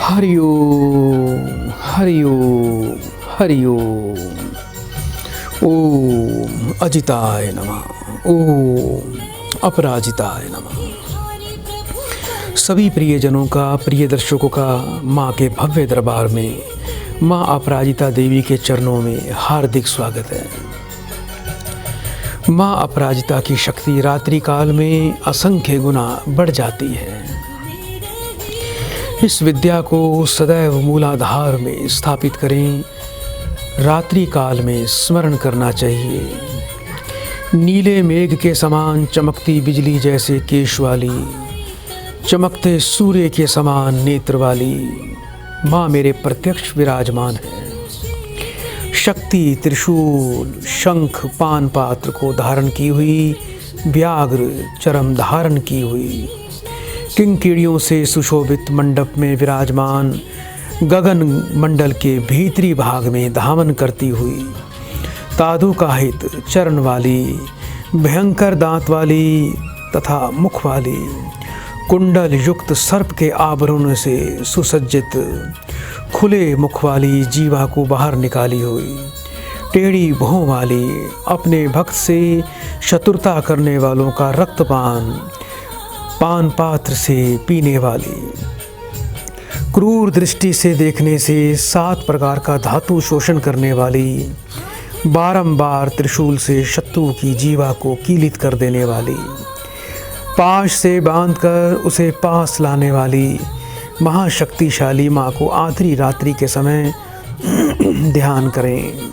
हरि ओम हरि ओम हरि ओम। ओम अजिताय नमः। ओम अपराजिताय नमः। सभी प्रियजनों का, प्रिय दर्शकों का माँ के भव्य दरबार में माँ अपराजिता देवी के चरणों में हार्दिक स्वागत है। माँ अपराजिता की शक्ति रात्रि काल में असंख्य गुना बढ़ जाती है। इस विद्या को सदैव मूलाधार में स्थापित करें। रात्रि काल में स्मरण करना चाहिए। नीले मेघ के समान चमकती बिजली जैसे केश वाली, चमकते सूर्य के समान नेत्र वाली माँ मेरे प्रत्यक्ष विराजमान है। शक्ति त्रिशूल, शंख, पान पात्र को धारण की हुई, व्याघ्र चरम धारण की हुई, किंकिड़ियों से सुशोभित मंडप में विराजमान, गगन मंडल के भीतरी भाग में धामन करती हुई, तादुकाहित चरण वाली, भयंकर दांत वाली तथा मुख वाली, कुंडल युक्त सर्प के आभरणों से सुसज्जित, खुले मुख वाली जीवा को बाहर निकाली हुई, टेढ़ी भौं वाली, अपने भक्त से शत्रुता करने वालों का रक्तपान पान पात्र से पीने वाली, क्रूर दृष्टि से देखने से 7 प्रकार का धातु शोषण करने वाली, बारंबार त्रिशूल से शत्रु की जीवा को कीलित कर देने वाली, पाश से बांधकर उसे पास लाने वाली महाशक्तिशाली माँ को आधी रात्रि के समय ध्यान करें।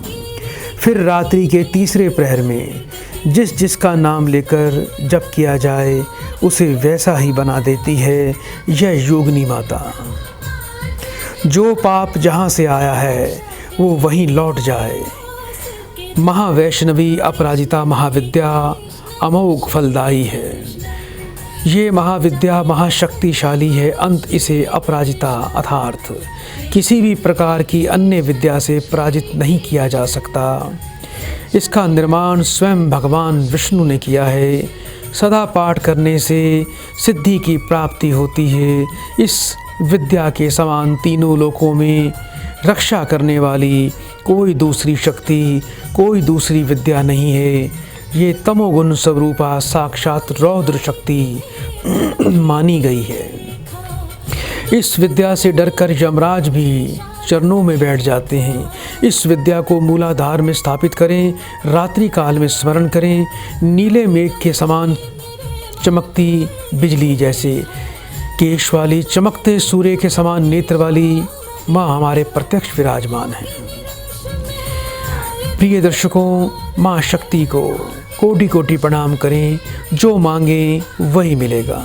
फिर रात्रि के तीसरे प्रहर में जिसका नाम लेकर जप किया जाए उसे वैसा ही बना देती है यह योगिनी माता। जो पाप जहाँ से आया है वो वहीं लौट जाए। महावैष्णवी अपराजिता महाविद्या अमोघ फलदायी है। ये महाविद्या महाशक्तिशाली है। अंत इसे अपराजिता अर्थात किसी भी प्रकार की अन्य विद्या से पराजित नहीं किया जा सकता। इसका निर्माण स्वयं भगवान विष्णु ने किया है। सदा पाठ करने से सिद्धि की प्राप्ति होती है। इस विद्या के समान तीनों लोकों में रक्षा करने वाली कोई दूसरी शक्ति, कोई दूसरी विद्या नहीं है। ये तमोगुण स्वरूपा साक्षात रौद्र शक्ति मानी गई है। इस विद्या से डरकर यमराज भी चरणों में बैठ जाते हैं। इस विद्या को मूलाधार में स्थापित करें। रात्रि काल में स्मरण करें। नीले मेघ के समान चमकती बिजली जैसे केश वाली, चमकते सूर्य के समान नेत्र वाली माँ हमारे प्रत्यक्ष विराजमान है। प्रिय दर्शकों, माँ शक्ति को कोटि कोटि प्रणाम करें। जो मांगे वही मिलेगा।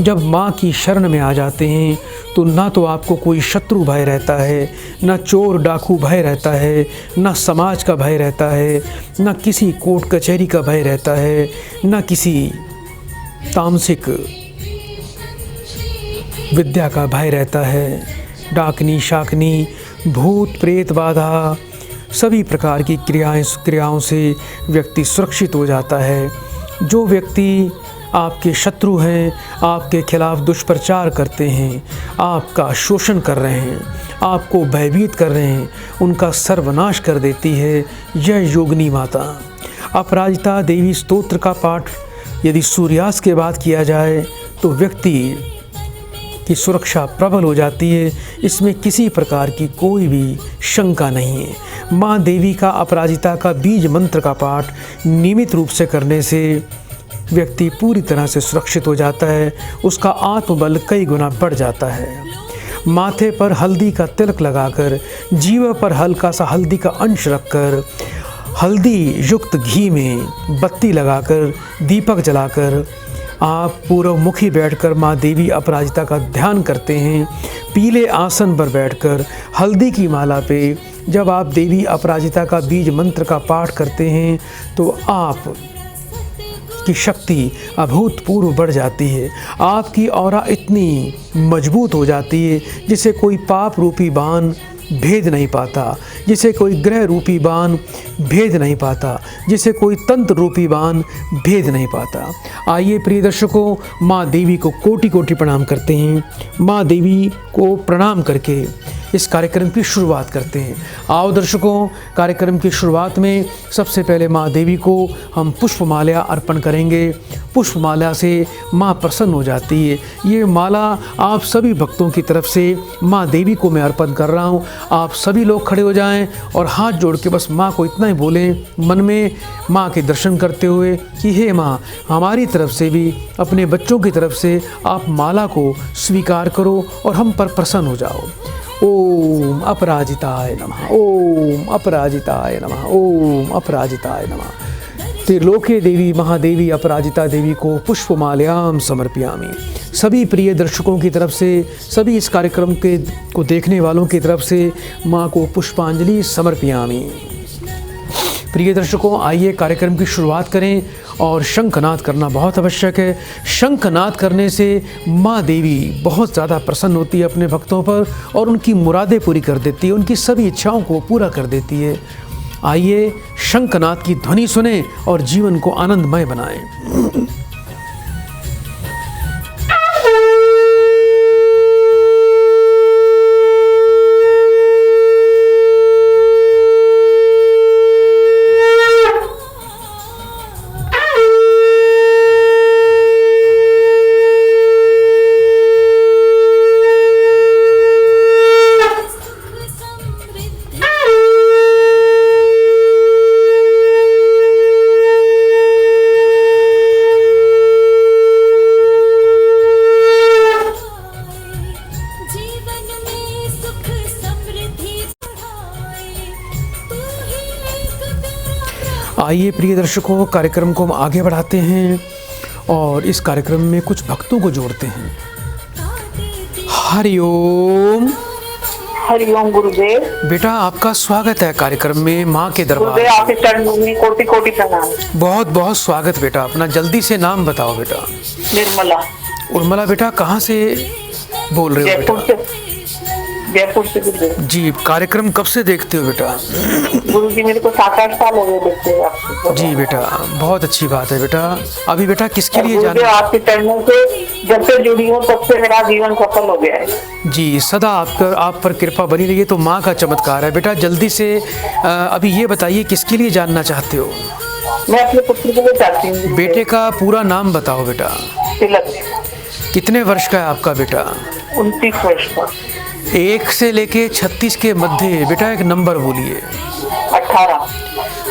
जब माँ की शरण में आ जाते हैं तो ना तो आपको कोई शत्रु भय रहता है, ना चोर डाकू भय रहता है, ना समाज का भय रहता है, ना किसी कोर्ट कचहरी का भय रहता है, ना किसी तामसिक विद्या का भय रहता है। डाकनी शाकनी, भूत प्रेत बाधा, सभी प्रकार की क्रियाओं से व्यक्ति सुरक्षित हो जाता है। जो व्यक्ति आपके शत्रु हैं, आपके खिलाफ दुष्प्रचार करते हैं, आपका शोषण कर रहे हैं, आपको भयभीत कर रहे हैं, उनका सर्वनाश कर देती है यह योगिनी माता। अपराजिता देवी स्तोत्र का पाठ यदि सूर्यास्त के बाद किया जाए तो व्यक्ति की सुरक्षा प्रबल हो जाती है। इसमें किसी प्रकार की कोई भी शंका नहीं है। माँ देवी का अपराजिता का बीज मंत्र का पाठ नियमित रूप से करने से व्यक्ति पूरी तरह से सुरक्षित हो जाता है। उसका आत्मबल कई गुना बढ़ जाता है। माथे पर हल्दी का तिलक लगाकर, जीवा पर हल्का सा हल्दी का अंश रखकर, हल्दी युक्त घी में बत्ती लगाकर, दीपक जलाकर आप पूर्व मुखी बैठकर माँ देवी अपराजिता का ध्यान करते हैं। पीले आसन पर बैठकर हल्दी की माला पे जब आप देवी अपराजिता का बीज मंत्र का पाठ करते हैं तो आप की शक्ति अभूतपूर्व बढ़ जाती है। आपकी ऑरा इतनी मजबूत हो जाती है जिसे कोई पाप रूपी बाण भेद नहीं पाता, जिसे कोई ग्रह रूपी बाण भेद नहीं पाता, जिसे कोई तंत्र रूपी बाण भेद नहीं पाता। आइए प्रिय दर्शकों, माँ देवी को कोटि कोटि प्रणाम करते हैं। माँ देवी को प्रणाम करके इस कार्यक्रम की शुरुआत करते हैं। आओ दर्शकों, कार्यक्रम की शुरुआत में सबसे पहले माँ देवी को हम पुष्पमाला अर्पण करेंगे। पुष्पमाला से माँ प्रसन्न हो जाती है। ये माला आप सभी भक्तों की तरफ से माँ देवी को मैं अर्पण कर रहा हूँ। आप सभी लोग खड़े हो जाएं और हाथ जोड़ के बस माँ को इतना ही बोलें मन में, माँ के दर्शन करते हुए कि हे माँ, हमारी तरफ से भी, अपने बच्चों की तरफ से आप माला को स्वीकार करो और हम पर प्रसन्न हो जाओ। ओम अपराजिताय नमः, ओम अपराजिताय नमः, ओम अपराजिताय नमः। त्रिलोके देवी महादेवी अपराजिता देवी को पुष्पमाल्याम समर्पयामि। सभी प्रिय दर्शकों की तरफ से, सभी इस कार्यक्रम को देखने वालों की तरफ से माँ को पुष्पांजलि समर्पयामि। प्रिय दर्शकों, आइए कार्यक्रम की शुरुआत करें और शंखनाद करना बहुत आवश्यक है। शंखनाद करने से माँ देवी बहुत ज़्यादा प्रसन्न होती है अपने भक्तों पर और उनकी मुरादें पूरी कर देती है, उनकी सभी इच्छाओं को पूरा कर देती है। आइए शंखनाद की ध्वनि सुने और जीवन को आनंदमय बनाएं। आइए प्रिय दर्शकों, कार्यक्रम को हम आगे बढ़ाते हैं और इस कार्यक्रम में कुछ भक्तों को जोड़ते हैं। हरिओम। हरिओम गुरुदेव। बेटा आपका स्वागत है कार्यक्रम में माँ के दरबार। गुरुदेव आपके चरणों में कोटि कोटि प्रणाम। बहुत बहुत स्वागत बेटा। अपना जल्दी से नाम बताओ बेटा। निर्मला। उर्मिला बेटा कहाँ से बोल रहे हो बेटा? जयपुर से गुरुदेव। जी, कार्यक्रम कब से देखते हो बेटा? गुरुजी मेरे को 7-8 साल हो गए देखते हुए आपको। जी बेटा, बहुत अच्छी बात है बेटा। अभी बेटा किसके लिए जाना? आपके चरणों से जब से जुड़ी हूँ तब से मेरा जीवन सफल हो गया है। जी, सदा आप पर कृपा बनी रही है, तो माँ का चमत्कार है बेटा। जल्दी से अभी ये बताइए किसके लिए जानना चाहते हो? मैं अपने पुत्र के लिए चाहती हूँ। बेटे का पूरा नाम बताओ बेटा। तिलक। कितने वर्ष का है आपका बेटा? 29 वर्ष का। 1 से लेके 36 के मध्य बेटा एक नंबर बोलिए। 18।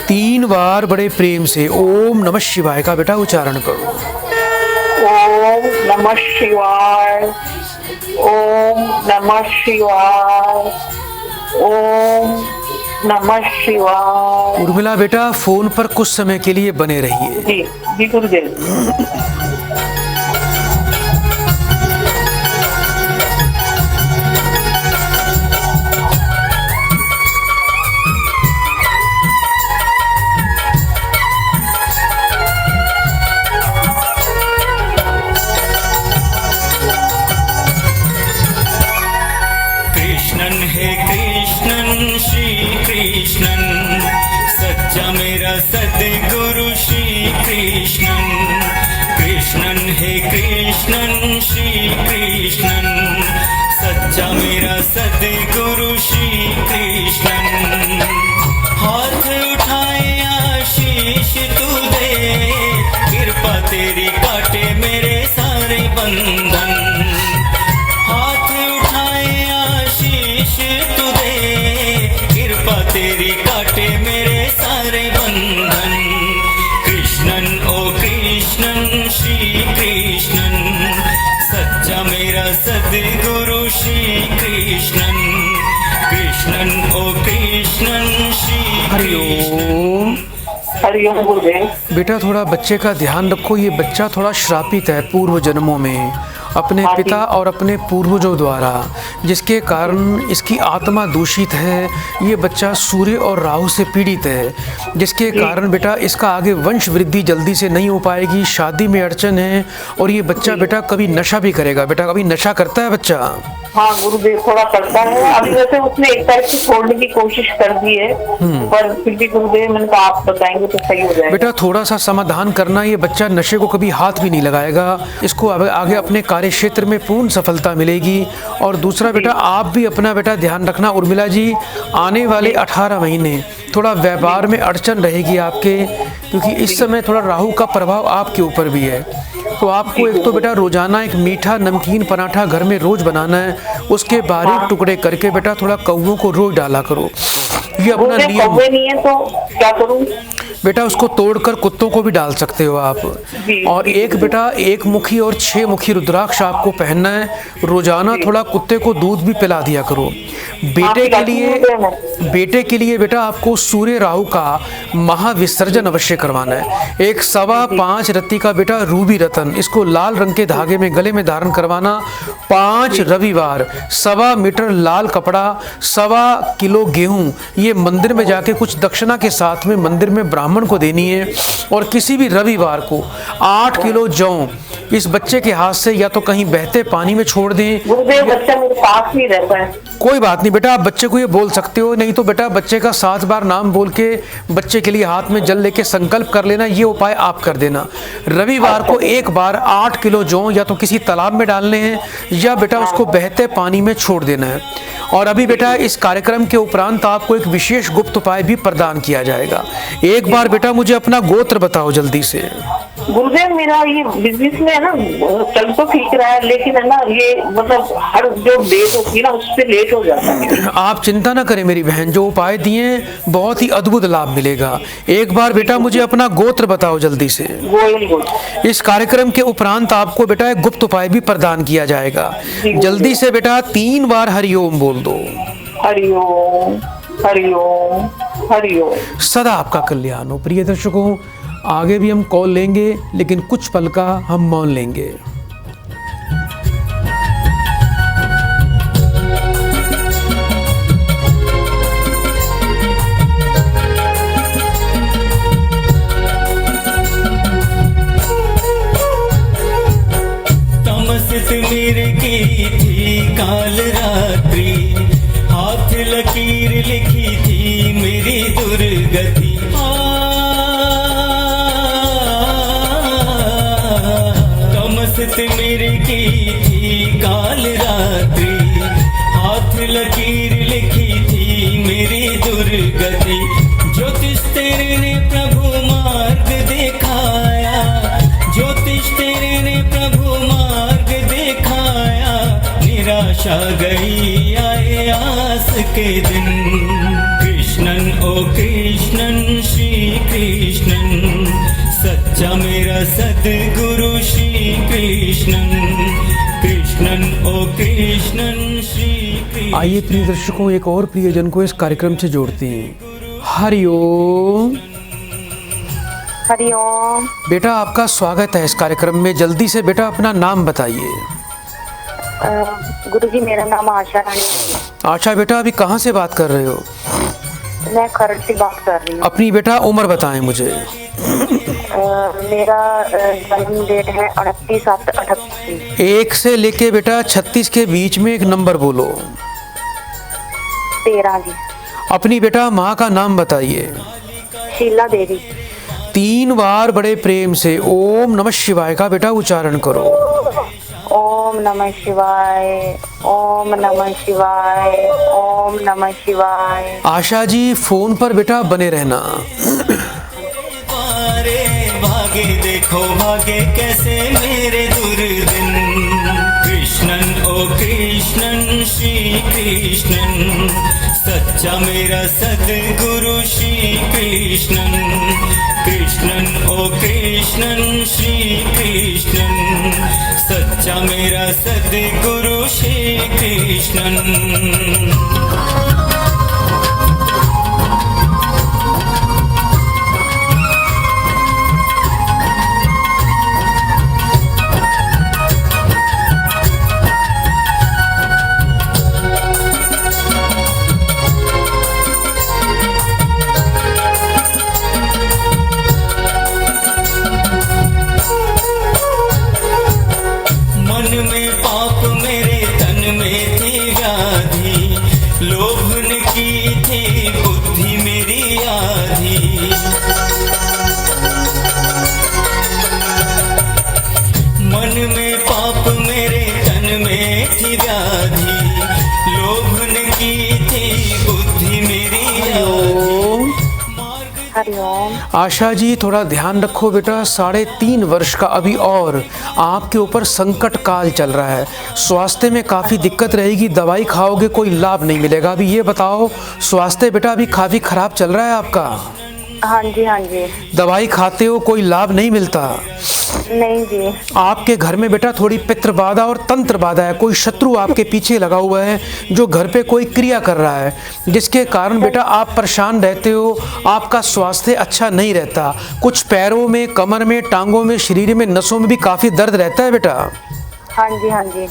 3 बार बड़े प्रेम से ओम नमः शिवाय का बेटा उच्चारण करो। ओम नमः शिवाय, ओम नमः शिवाय, ओम नमः शिवाय। उर्मिला बेटा फोन पर कुछ समय के लिए बने रहिए। जी जी गुरुदेव। सच्चा मेरा सद्गुरु श्री कृष्णन। कृष्णन है कृष्णन श्री कृष्णन, सच्चा मेरा सद्गुरु श्री कृष्णन। हाथ उठाए आशीष तू दे, कृपा तेरी काटे मेरे सारे बंधन। हाथ उठाए आशीष तू दे, कृपा तेरी काटे मेरे सारे बंधन। कृष्णन ओ कृष्णन श्री कृष्णन, सच्चा मेरा सद्गुरु श्री कृष्णन। कृष्णन ओ कृष्णन श्री हरिओम। हरिओम गुरुदेव। बेटा थोड़ा बच्चे का ध्यान रखो। ये बच्चा थोड़ा श्रापित है पूर्व जन्मों में अपने पिता और अपने पूर्वजों द्वारा, जिसके कारण इसकी आत्मा दूषित है। ये बच्चा सूर्य और राहु से पीड़ित है, जिसके कारण बेटा इसका आगे वंश वृद्धि जल्दी से नहीं हो पाएगी। शादी में अड़चन है और ये बच्चा बेटा कभी नशा भी करेगा। बेटा कभी नशा करता है बच्चा? हाँ गुरुदेव थोड़ा करता है। अभी वैसे उसने एक टाइप से छोड़ने की कोशिश कर दी है, पर फिर भी गुरुदेव मैंने कहा आप बताएंगे तो सही हो जाएगा। बेटा थोड़ा सा समाधान करना, ये बच्चा नशे को कभी हाथ भी नहीं लगाएगा, इसको आगे अपने कार्य क्षेत्र में पूर्ण सफलता मिलेगी। और दूसरा बेटा आप भी अपना बेटा ध्यान रखना उर्मिला जी, आने वाले 18 महीने थोड़ा व्यापार में अड़चन रहेगी आपके, क्योंकि इस समय थोड़ा राहु का प्रभाव आपके ऊपर भी है। तो आपको एक तो बेटा रोजाना एक मीठा नमकीन पराठा घर में रोज बनाना है, उसके बारीक टुकड़े करके बेटा थोड़ा कौवों को रोज डाला करो। ये अपना नियम। कौवे नहीं है तो क्या करूं? बेटा उसको तोड़कर कुत्तों को भी डाल सकते हो आप। और एक बेटा 1 मुखी और 6 मुखी रुद्राक्ष आपको पहनना है। रोजाना थोड़ा कुत्ते को दूध भी पिला दिया करो। बेटे के लिए बेटा आपको सूर्य राहु का महाविसर्जन अवश्य करवाना है। एक 5.25 रत्ती का बेटा रूबी रतन, इसको लाल रंग के धागे में गले में धारण करवाना। 5 रविवार 1.25 मीटर लाल कपड़ा, 1.25 किलो गेहूं, ये मंदिर में जाके कुछ दक्षिणा के साथ में मंदिर में ब्राह्मण को देनी है। और किसी भी रविवार को 8 किलो जौ इस बच्चे के हाथ से या तो कहीं बहते पानी में छोड़ दें। गुरुदेव बच्चा मेरे पास नहीं रहता है। कोई बात नहीं बेटा, आप बच्चे को ये बोल सकते हो, नहीं तो बेटा बच्चे का 7 बार नाम बोल के बच्चे के लिए हाथ में जल लेके संकल्प कर लेना, ये उपाय आप कर देना। रविवार को एक बार 8 किलो जौ या तो किसी तालाब में डालने हैं या बेटा उसको बहते पानी में छोड़ देना है। और अभी बेटा इस कार्यक्रम के उपरांत आपको एक विशेष गुप्त उपाय भी प्रदान किया जाएगा। एक बार बेटा मुझे अपना गोत्र बताओ जल्दी से। गुरुदेव मेरा ये बिजनेस में है ना, चल तो ठीक रहा है, लेकिन है ना ये मतलब हर जो डेट होती है ना उस पर लेट हो जाता है। आप चिंता ना करें मेरी बहन, जो उपाय दिए बहुत ही अद्भुत लाभ मिलेगा। एक बार बेटा मुझे अपना गोत्र बताओ जल्दी से। गोयल गोत्र। इस कार्यक्रम के उपरांत आपको बेटा एक गुप्त उपाय भी प्रदान किया जाएगा। जल्दी से बेटा 3 बार हरिओम बोल दो। हरिओम हरिओम हरिओम। सदा आपका कल्याण हो। प्रिय दर्शकों, आगे भी हम कॉल लेंगे, लेकिन कुछ पल का हम मौन लेंगे। तमसित मेरे की थी काल रात्रि, हाथ लकीर लिखी थी मेरी दुर्गति। मेरे की थी काल रात्रि, हाथ लकीर लिखी थी मेरी दुर्गति। ज्योतिष तेरे ने प्रभु मार्ग दिखाया, ज्योतिष तेरे ने प्रभु मार्ग दिखाया। निराशा गई आए आस के दिन, कृष्णन ओ कृष्णन श्री कृष्णन, सच्चा मेरा सद्गुरु श्री कृष्णन, कृष्णन ओ कृष्णन श्री कृष्णन। आइए प्रिय दर्शकों, एक और प्रियजन को इस कार्यक्रम से जोड़ते हैं। हरिओम। हरिओम। बेटा आपका स्वागत है इस कार्यक्रम में। जल्दी से बेटा अपना नाम बताइए। गुरुजी मेरा नाम आशा रानी है। आशा बेटा अभी कहाँ से बात कर रहे हो? मैं खरड़ से बात कर रही हूँ। अपनी बेटा उम्र बताएं मुझे। मेरा जन्म डेट है 29/7/88। 1 से लेके बेटा 36 के बीच में एक नंबर बोलो। 13 जी। अपनी बेटा माँ का नाम बताइए। शीला देवी। 3 बार बड़े प्रेम से ओम नमः शिवाय का बेटा उच्चारण करो। ओम नमः शिवाय, ओम नमः शिवाय, ओम नमः शिवाय। आशा जी फोन पर बेटा बने रहना। भागे देखो भागे कैसे मेरे दुर्दिन, कृष्णन ओ कृष्णन श्री कृष्णन, सच्चा मेरा सद्गुरु श्री कृष्णन, कृष्णन ओ कृष्णन श्री कृष्णन, सच्चा मेरा सद्गुरु श्री कृष्णन। मन में पाप मेरे तन में थी मेरी व्याधि, लोभ ने की थी बुद्धि मेरी आधी। हरिओम। आशा जी थोड़ा ध्यान रखो बेटा, 3.5 वर्ष का अभी और आपके ऊपर संकट काल चल रहा है। स्वास्थ्य में काफ़ी दिक्कत रहेगी, दवाई खाओगे कोई लाभ नहीं मिलेगा। अभी ये बताओ, स्वास्थ्य बेटा अभी काफ़ी खराब चल रहा है आपका? हाँ जी हाँ जी। दवाई खाते हो कोई लाभ नहीं मिलता? नहीं जी। आपके घर में बेटा थोड़ी पितृ बाधा और तंत्र बाधा है, कोई शत्रु आपके पीछे लगा हुआ है जो घर पे कोई क्रिया कर रहा है, जिसके कारण बेटा आप परेशान रहते हो, आपका स्वास्थ्य अच्छा नहीं रहता। कुछ पैरों में, कमर में, टांगों में, शरीर में, नसों में भी काफ़ी दर्द रहता है बेटा। हाँ जी हाँ जी।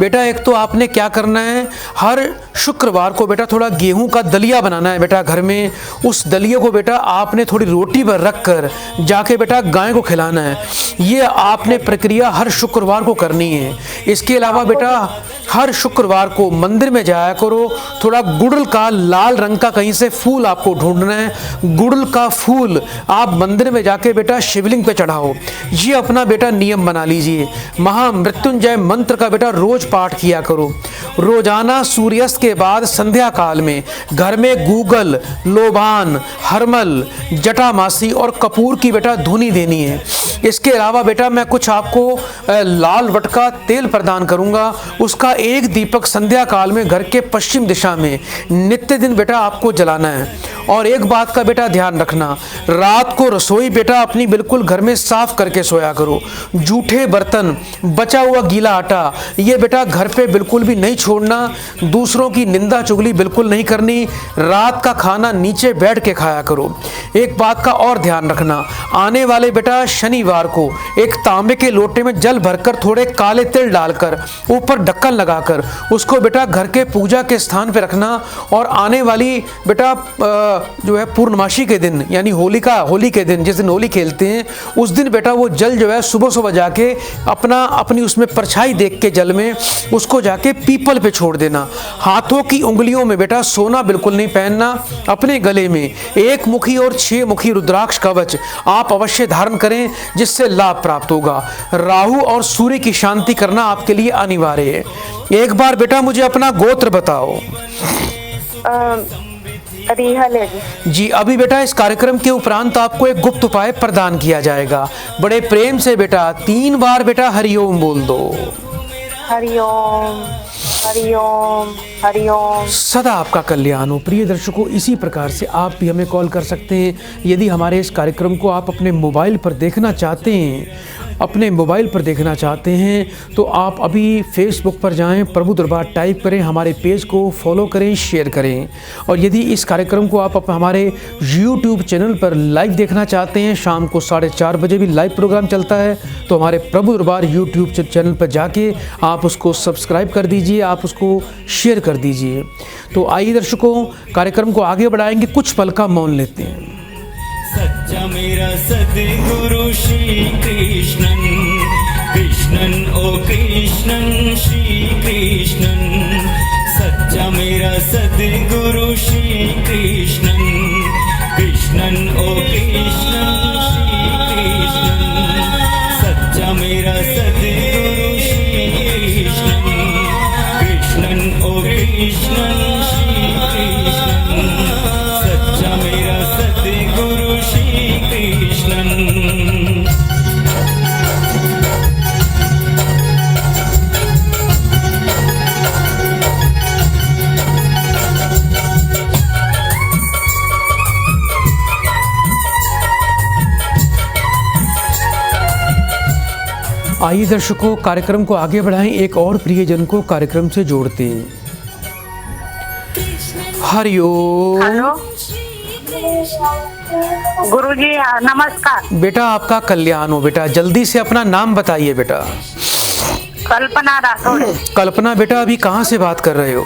बेटा एक तो आपने क्या करना है, हर शुक्रवार को बेटा थोड़ा गेहूं का दलिया बनाना है बेटा घर में। उस दलिए को बेटा आपने थोड़ी रोटी पर रख कर जाके बेटा गाय को खिलाना है। ये आपने प्रक्रिया हर शुक्रवार को करनी है। इसके अलावा बेटा हर शुक्रवार को मंदिर में जाया करो, थोड़ा गुड़ल का लाल रंग का कहीं से फूल आपको ढूंढना है। गुड़ल का फूल आप मंदिर में जाके बेटा शिवलिंग पे चढ़ाओ। ये अपना बेटा नियम बना लीजिए। महामृत्युंजय मंत्र का बेटा रोज पाठ किया करो। रोजाना सूर्यास्त के बाद संध्या काल में घर में गूगल, लोबान, हरमल, जटामासी और कपूर की बेटा धुनी देनी है। इसके अलावा बेटा मैं कुछ आपको लाल वटका तेल प्रदान करूंगा, उसका एक दीपक संध्या काल में घर के पश्चिम दिशा में नित्य दिन बेटा आपको जलाना है। और एक बात का बेटा ध्यान रखना, रात को रसोई बेटा अपनी बिल्कुल घर में साफ करके सोया करो। जूठे बर्तन, बचा हुआ गीला आटा ये बेटा घर पे बिल्कुल भी नहीं छोड़ना। दूसरों की निंदा चुगली बिल्कुल नहीं करनी। रात का खाना नीचे बैठ के खाया करो। एक बात का और ध्यान रखना, आने वाले बेटा शनिवार को एक तांबे के लोटे में जल भरकर थोड़े काले तिल डालकर ऊपर ढक्कन लगाकर उसको बेटा घर के पूजा के स्थान पे रखना। और आने वाली बेटा जो है पूर्णमासी के दिन यानी होली के दिन, जिस दिन होली खेलते हैं उस दिन बेटा वो जल जो है सुबह सुबह जाके अपनी उसमें परछाई देख के जल में उसको जाके पीपल पे छोड़ देना। हाथों की उंगलियों में बेटा सोना बिल्कुल नहीं पहनना। अपने गले में 1 मुखी और 6 मुखी रुद्राक्ष कवच आप अवश्य धारण करें, जिससे लाभ प्राप्त होगा। राहु और सूर्य की शांति करना आपके लिए अनिवार्य है। एक बार बेटा मुझे अपना गोत्र बताओ। रिहल है जी। अभी बेटा इस कार्यक्रम के उपरांत आपको एक गुप्त उपाय प्रदान किया जाएगा। बड़े प्रेम से बेटा 3 बार बेटा हरिओम बोल दो। हरिओम हरिओम हरिओम। सदा आपका कल्याण हो। प्रिय दर्शकों, इसी प्रकार से आप भी हमें कॉल कर सकते हैं। यदि हमारे इस कार्यक्रम को आप अपने मोबाइल पर देखना चाहते हैं तो आप अभी फेसबुक पर जाएं, प्रभु दरबार टाइप करें, हमारे पेज को फॉलो करें, शेयर करें। और यदि इस कार्यक्रम को आप हमारे यूट्यूब चैनल पर लाइव देखना चाहते हैं, शाम को 4:30 बजे भी लाइव प्रोग्राम चलता है, तो हमारे प्रभु दरबार यूट्यूब चैनल पर जाके आप उसको सब्सक्राइब कर दीजिए, आप उसको शेयर कर दीजिए। तो आइए दर्शकों, कार्यक्रम को आगे बढ़ाएंगे, कुछ पल का मौन लेते हैं। सच्चा मेरा सद्गुरु श्री कृष्णन, कृष्णन ओ कृष्णन श्री कृष्णन। सच्चा मेरा सद्गुरु श्री कृष्णन, कृष्णन ओ कृष्णन श्री कृष्णन। सच्चा मेरा सद्गुरु श्री कृष्णन, कृष्णन ओ कृष्णन श्री कृष्णन। सच्चा मेरा सद्गुरु श्री कृष्णन। आइए दर्शकों, कार्यक्रम को आगे बढ़ाएं, एक और प्रियजन को कार्यक्रम से जोड़ते हैं। हरिओम। हेलो गुरुजी नमस्कार। बेटा आपका कल्याण हो। बेटा जल्दी से अपना नाम बताइए बेटा। कल्पना राठौड़। कल्पना बेटा अभी कहाँ से बात कर रहे हो?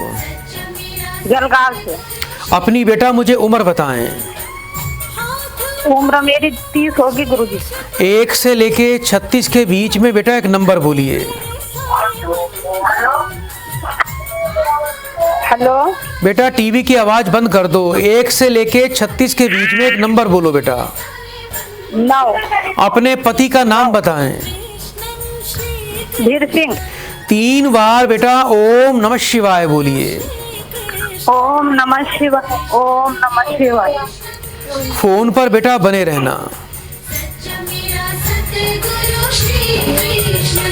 जलगांव से। अपनी बेटा मुझे उम्र बताएं। उम्र मेरी 30 होगी गुरुजी। 1 से लेके 36 के बीच में बेटा एक नंबर बोलिए। हेलो बेटा टीवी की आवाज बंद कर दो। 1 से लेके 36 के बीच में एक नंबर बोलो बेटा। 9। अपने पति का नाम बताएं। धीर सिंह। 3 बार बेटा ओम नमः शिवाय बोलिए। ओम नमः शिवाय, ओम नमः शिवाय। फोन पर बेटा बने रहना। मेरा सतगुरु श्री कृष्ण।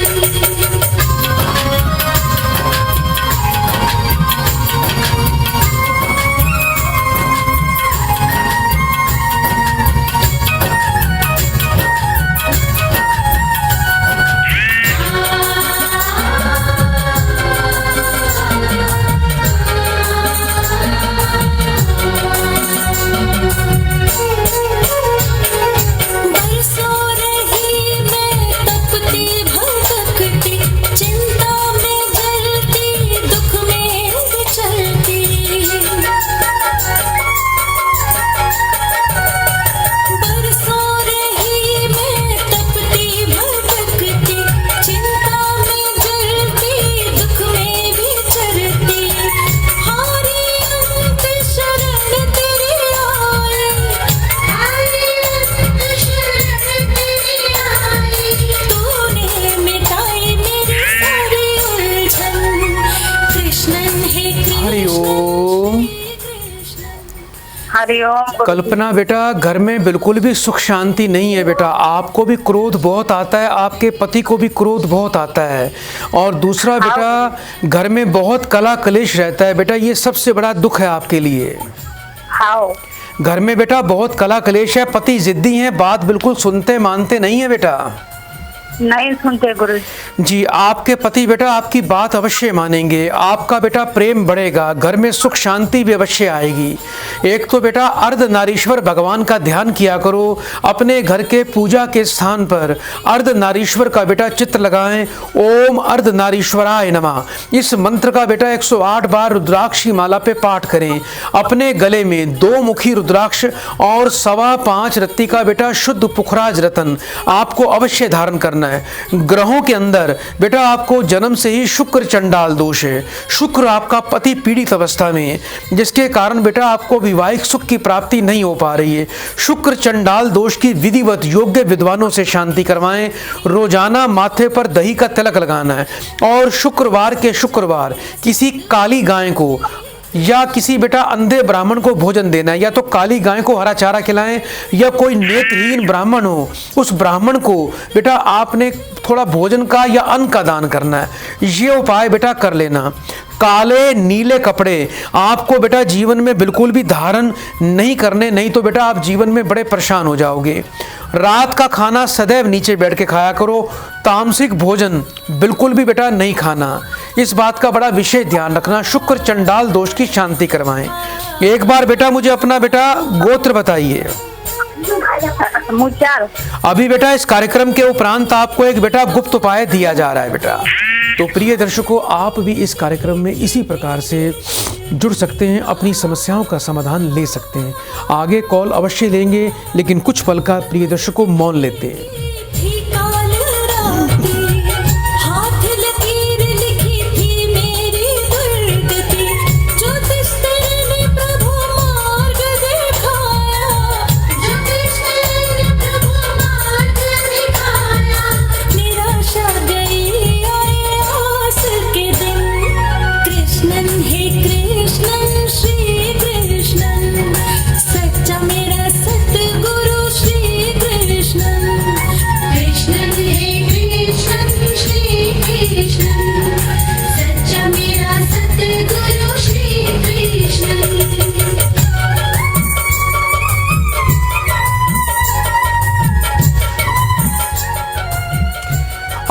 बरसों रही मैं तपती भटकती, चिंता में जलती, दुख में विचलती। बरसों रही मैं तपती भटकती, चिंता में जलती, दुख में विचरती। हारी अंत शरण तेरी आई, हारी अंत शरण तेरी आई। तूने मिटाई मेरी सारी उलझन, कृष्णन है हरि ओम। हरिओम। कल्पना बेटा, घर में बिल्कुल भी सुख शांति नहीं है बेटा। आपको भी क्रोध बहुत आता है, आपके पति को भी क्रोध बहुत आता है, और दूसरा बेटा घर में बहुत कला कलेश रहता है बेटा। ये सबसे बड़ा दुख है आपके लिए। हाँ घर में बेटा बहुत कला कलेश है, पति जिद्दी हैं, बात बिल्कुल सुनते मानते नहीं है बेटा। नहीं सुनते गुरु जी, आपके पति बेटा आपकी बात अवश्य मानेंगे, आपका बेटा प्रेम बढ़ेगा, घर में सुख शांति भी अवश्य आएगी। एक तो बेटा अर्धनारीश्वर भगवान का ध्यान किया करो। अपने घर के पूजा के स्थान पर अर्धनारीश्वर का बेटा चित्र लगाएं। ओम अर्धनारीश्वराय नमः। इस मंत्र का बेटा 108 बार रुद्राक्ष की माला पे पाठ करें। अपने गले में 2 मुखी रुद्राक्ष और 5.25 रत्ती का बेटा शुद्ध पुखराज रतन आपको अवश्य धारण करना है। ग्रहों के अंदर बेटा आपको जन्म से ही शुक्र चंडाल दोष है। शुक्र आपका पति पीड़ित अवस्था में है, जिसके कारण बेटा आपको वैवाहिक सुख की प्राप्ति नहीं हो पा रही है। शुक्र चंडाल दोष की विधिवत योग्य विद्वानों से शांति करवाएं। रोजाना माथे पर दही का तिलक लगाना है, और शुक्रवार के शुक्रवार किसी काली गाय को या किसी बेटा अंधे ब्राह्मण को भोजन देना है। या तो काली गाय को हरा चारा खिलाएं, या कोई नेत्रहीन ब्राह्मण हो उस ब्राह्मण को बेटा आपने थोड़ा भोजन का या अन्न का दान करना है। ये उपाय बेटा कर लेना। काले नीले कपड़े आपको बेटा जीवन में बिल्कुल भी धारण नहीं करने, नहीं तो बेटा आप जीवन में बड़े परेशान हो जाओगे। रात का खाना सदैव नीचे बैठ के खाया करो। तामसिक भोजन बिल्कुल भी बेटा नहीं खाना। इस बात का बड़ा विशेष ध्यान रखना। शुक्र चंडाल दोष की शांति करवाएं। एक बार बेटा मुझे अपना बेटा गोत्र बताइए। मुचार। अभी बेटा इस कार्यक्रम के उपरांत आपको एक बेटा गुप्त उपाय दिया जा रहा है बेटा। तो प्रिय दर्शकों, आप भी इस कार्यक्रम में इसी प्रकार से जुड़ सकते हैं, अपनी समस्याओं का समाधान ले सकते हैं। आगे कॉल अवश्य लेंगे, लेकिन कुछ पल का प्रिय दर्शकों मौन लेते हैं। हाथ लकीर लिखी थी मेरी दुर्गति, ज्योतिषधर ने प्रभु मार्ग दिखाया, ज्योतिषधर ने प्रभु मार्ग दिखाया। निराशा गई आए आस के दिन, कृष्णन है कृष्णन श्री कृष्णन, सच्चा मेरा सतगुरु श्री कृष्णन। कृष्णन है कृष्णन श्री कृष्णन, सच्चा मेरा सतगुरु श्री कृष्णन।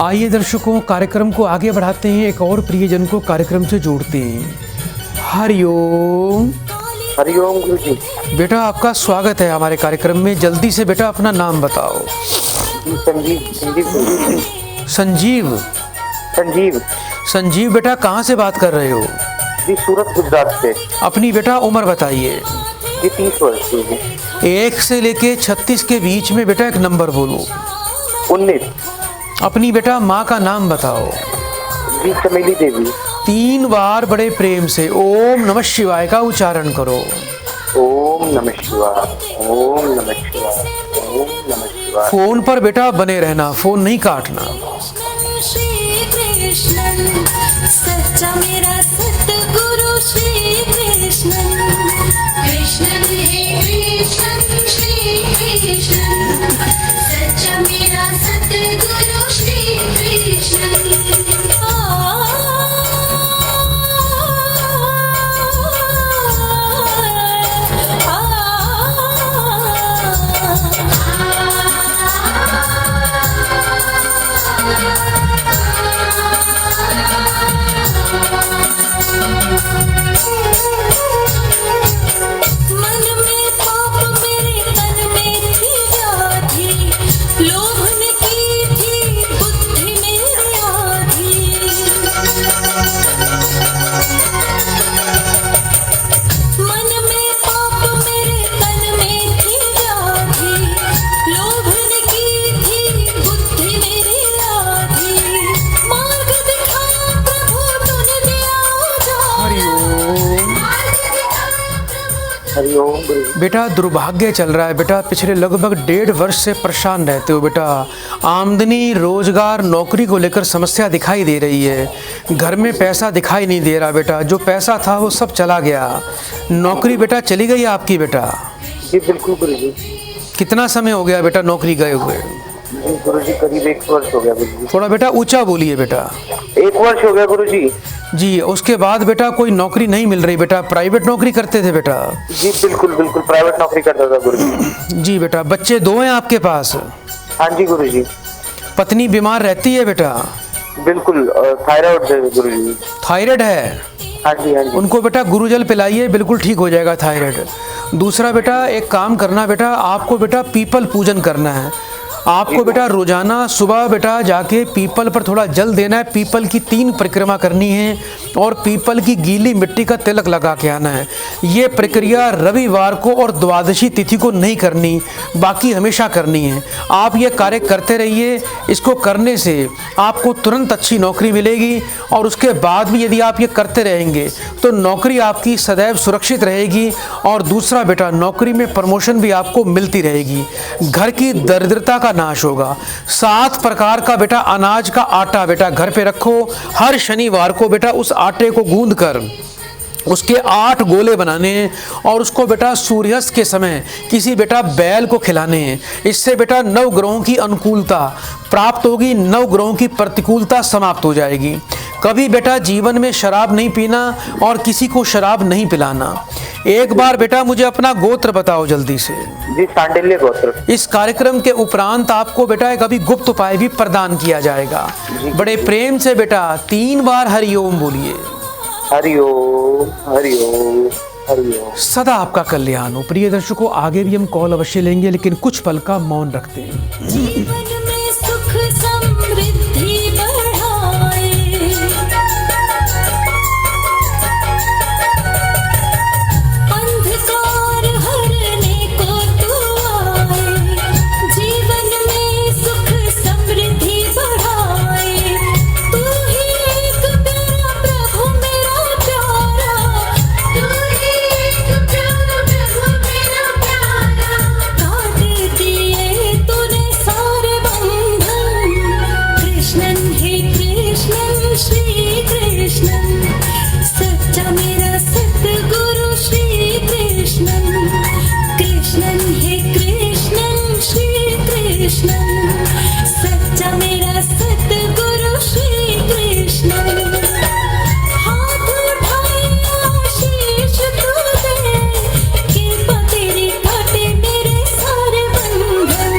आइए दर्शकों, कार्यक्रम को आगे बढ़ाते हैं, एक और प्रियजन को कार्यक्रम से जोड़ते हैं। हरिओम। हरिओम गुरु जी। बेटा आपका स्वागत है हमारे कार्यक्रम में। जल्दी से बेटा अपना नाम बताओ। संजीव। संजीव बेटा कहाँ से बात कर रहे हो? जी सूरत गुजरात से। अपनी बेटा उम्र बताइए। जी 30 वर्ष की है। 1 से लेके 36 के बीच में बेटा एक नंबर बोलो। 19। अपनी बेटा माँ का नाम बताओ। जी चमेली देवी। 3 बार बड़े प्रेम से ओम नमः शिवाय का उच्चारण करो। ओम नमः शिवाय, ओम नमः शिवाय, ओम नमः शिवाय। फोन पर बेटा बने रहना, फोन नहीं काटना। श्री कृष्णन सच्चा मेरा सतगुरु श्री कृष्ण कृष्ण हे कृष्ण श्री कृष्ण सच्चा मेरा सतगुरु श्री कृष्ण मन में पाप मेरे तन में थी व्याधि लोभन की थी बुद्धि मेरी आधी मन में पाप मेरे तन में थी व्याधि लोभन की थी बुद्धि मेरी आधी मार्ग दिखाया प्रभु तूने दिया उजाला हरिओम गुरुजी। बेटा दुर्भाग्य चल रहा है बेटा, पिछले लगभग 1.5 वर्ष से परेशान रहते हो बेटा। आमदनी रोजगार नौकरी को लेकर समस्या दिखाई दे रही है, घर में पैसा दिखाई नहीं दे रहा बेटा, जो पैसा था वो सब चला गया। नौकरी बेटा चली गई आपकी बेटा? जी बिल्कुल गुरुजी। कितना समय हो गया बेटा नौकरी गए हुए? जी गुरुजी करीब 1 वर्ष हो गया गुरुजी। थोड़ा बेटा ऊंचा बोलिए बेटा। 1 वर्ष हो गया गुरुजी। जी, उसके बाद बेटा कोई नौकरी नहीं मिल रही बेटा? प्राइवेट नौकरी करते थे बेटा? जी बिल्कुल बिल्कुल प्राइवेट नौकरी करता था गुरुजी। जी बेटा। बच्चे 2 हैं आपके पास? हाँ जी गुरुजी। पत्नी बीमार रहती है बेटा? बिल्कुल थायराइड है गुरुजी। थायराइड है? हाँ जी हाँ जी। उनको बेटा गुरुजल पिलाइए, बिल्कुल ठीक हो जाएगा थायराइड। दूसरा बेटा एक काम करना बेटा, आपको बेटा पीपल पूजन करना है। आपको बेटा रोजाना सुबह बेटा जाके पीपल पर थोड़ा जल देना है, पीपल की 3 परिक्रमा करनी है और पीपल की गीली मिट्टी का तिलक लगा के आना है। ये प्रक्रिया रविवार को और द्वादशी तिथि को नहीं करनी, बाकी हमेशा करनी है। आप ये कार्य करते रहिए, इसको करने से आपको तुरंत अच्छी नौकरी मिलेगी और उसके बाद भी यदि आप ये करते रहेंगे तो नौकरी आपकी सदैव सुरक्षित रहेगी। और दूसरा बेटा नौकरी में प्रमोशन भी आपको मिलती रहेगी, घर की दरिद्रता का नाश होगा। 7 प्रकार का बेटा अनाज का आटा बेटा घर पे रखो, हर शनिवार को बेटा उस आटे को गूंद कर उसके 8 गोले बनाने हैं और उसको बेटा सूर्यास्त के समय किसी बेटा बैल को खिलाने हैं। इससे बेटा 9 ग्रहों की अनुकूलता प्राप्त होगी, 9 ग्रहों की प्रतिकूलता समाप्त हो जाएगी। कभी बेटा जीवन में शराब नहीं पीना और किसी को शराब नहीं पिलाना। एक बार बेटा मुझे अपना गोत्र बताओ जल्दी से। जी सांडिल्य गोत्र। इस कार्यक्रम के उपरांत आपको बेटा एक अभी गुप्त उपाय भी प्रदान किया जाएगा। बड़े प्रेम से बेटा 3 बार हरिओम बोलिए। हरिओम हरिओम हरिओम। सदा आपका कल्याण हो। प्रिय दर्शकों, आगे भी हम कॉल अवश्य लेंगे, लेकिन कुछ पल का मौन रखते हैं। जीवन में सुख समृद्धि बढ़ाए अंधकार हरने को तू आए। जीवन में सुख समृद्धि बढ़ाए, तू ही एक प्यारा प्रभु मेरा प्यारा, तू ही एक प्यारा प्रभु मेरा प्यारा। काट दिए तूने सारे बंधन, कृष्णन हे कृष्णन श्री कृष्णन सच्चा मेरा सतगुरु श्री कृष्णन। कृष्णन हे कृष्णन श्री कृष्णन सच्चा मेरा सतगुरु श्री कृष्णन। हाथ उठाए आशीष तू दे, कृपा तेरी काटे मेरे सारे बंधन।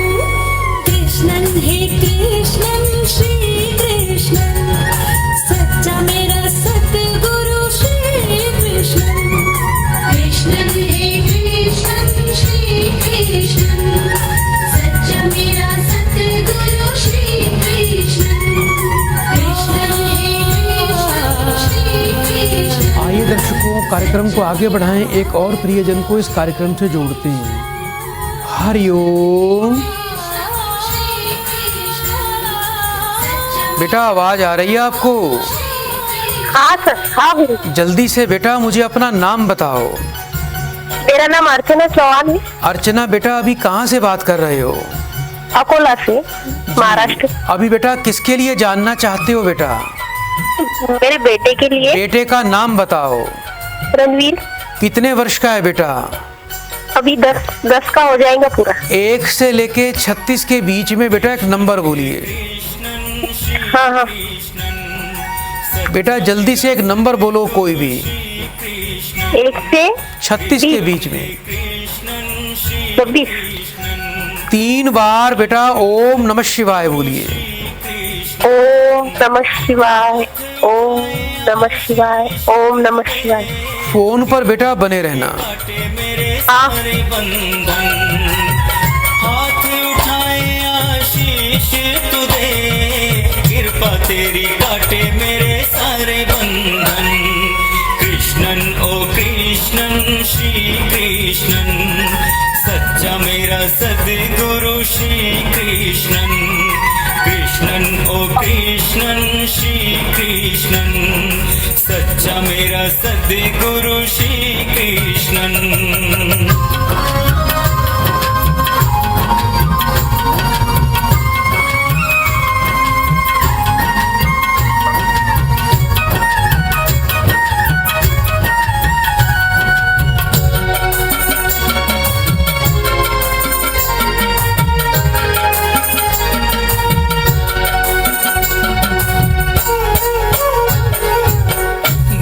कृष्णन हे कृष्णन श्री कृष्णन सच्चा मेरा सतगुरु श्री कृष्णन। कृष्णन हे कृष्णन श्री कृष्णन सच्चा मेरा सतगुरु श्री कृष्णन। कृष्णन हे कृष्णन श्री कृष्णन। आइए दर्शकों, कार्यक्रम को आगे बढ़ाएं, एक और प्रियजन को इस कार्यक्रम से जोड़ते हैं। हरिओम। बेटा आवाज आ रही है आपको? हाँ सर। हाँ गुरु। जल्दी से बेटा मुझे अपना नाम बताओ। मेरा नाम अर्चना चौहान है। अर्चना बेटा अभी कहाँ से बात कर रहे हो? अकोला से, महाराष्ट्र। अभी बेटा किसके लिए जानना चाहते हो बेटा? मेरे बेटे के लिए। बेटे का नाम बताओ। रणवीर। कितने वर्ष का है बेटा? अभी 10 का हो जाएगा पूरा। 1 से लेके 36 के बीच में बेटा एक नंबर बोलिए। हाँ हाँ। बेटा जल्दी से एक नंबर बोलो कोई भी। 1 से 36 के बीच में 26। 3 बार बेटा ओम नमः शिवाय बोलिए। ओम नमः शिवाय, ओम नमः शिवाय, ओम नमः शिवाय। फोन पर बेटा बने रहना। हाँ। बंधन हाथ उठाए आशीष तू दे, कृपा तेरी काटे मेरे सारे बंधन। कृष्णन ओ कृष्णन श्री कृष्णन, सच्चा मेरा सद्गुरु श्री कृष्णन। कृष्णन ओ कृष्णन श्री कृष्णन, सच्चा मेरा सद्गुरु श्री कृष्णन।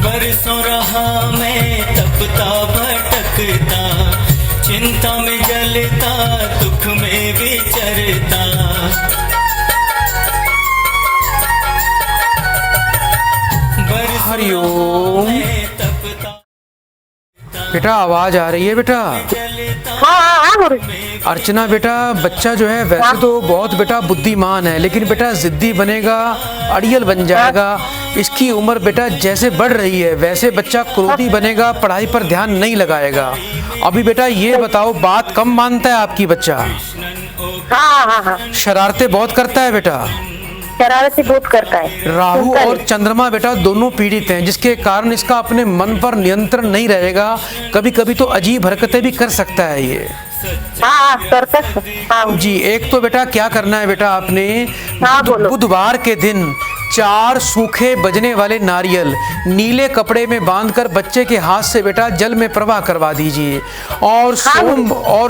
बरसों रहा मैं तपता भटकता, चिंता में जलता दुख में विचरता। हरिओम। बेटा आवाज आ रही है बेटा? हाँ हाँ हाँ गुरु। अर्चना बेटा बच्चा जो है वैसे तो बहुत बेटा बुद्धिमान है, लेकिन बेटा जिद्दी बनेगा, अड़ियल बन जाएगा। इसकी उम्र बेटा जैसे बढ़ रही है वैसे बच्चा क्रोधी बनेगा, पढ़ाई पर ध्यान नहीं लगाएगा। अभी बेटा ये बताओ, बात कम मानता है आपकी बच्चा? हाँ हाँ हाँ। शरारतें बहुत करता है बेटा? शरारतें बहुत करता है। राहु सुनता और है। चंद्रमा बेटा दोनों पीड़ित हैं, जिसके कारण इसका अपने मन पर नियंत्रण नहीं रहेगा। कभी कभी तो अजीब हरकतें भी कर सकता है ये। हाँ हाँ करता है। हाँ जी, एक तो बेटा क्या करना है बेटा आपने, हाँ, बोलो। बुधवार के दिन 4 सूखे बजने वाले नारियल नीले कपड़े में बांधकर बच्चे के हाथ से बेटा जल में प्रवाह करवा दीजिए। और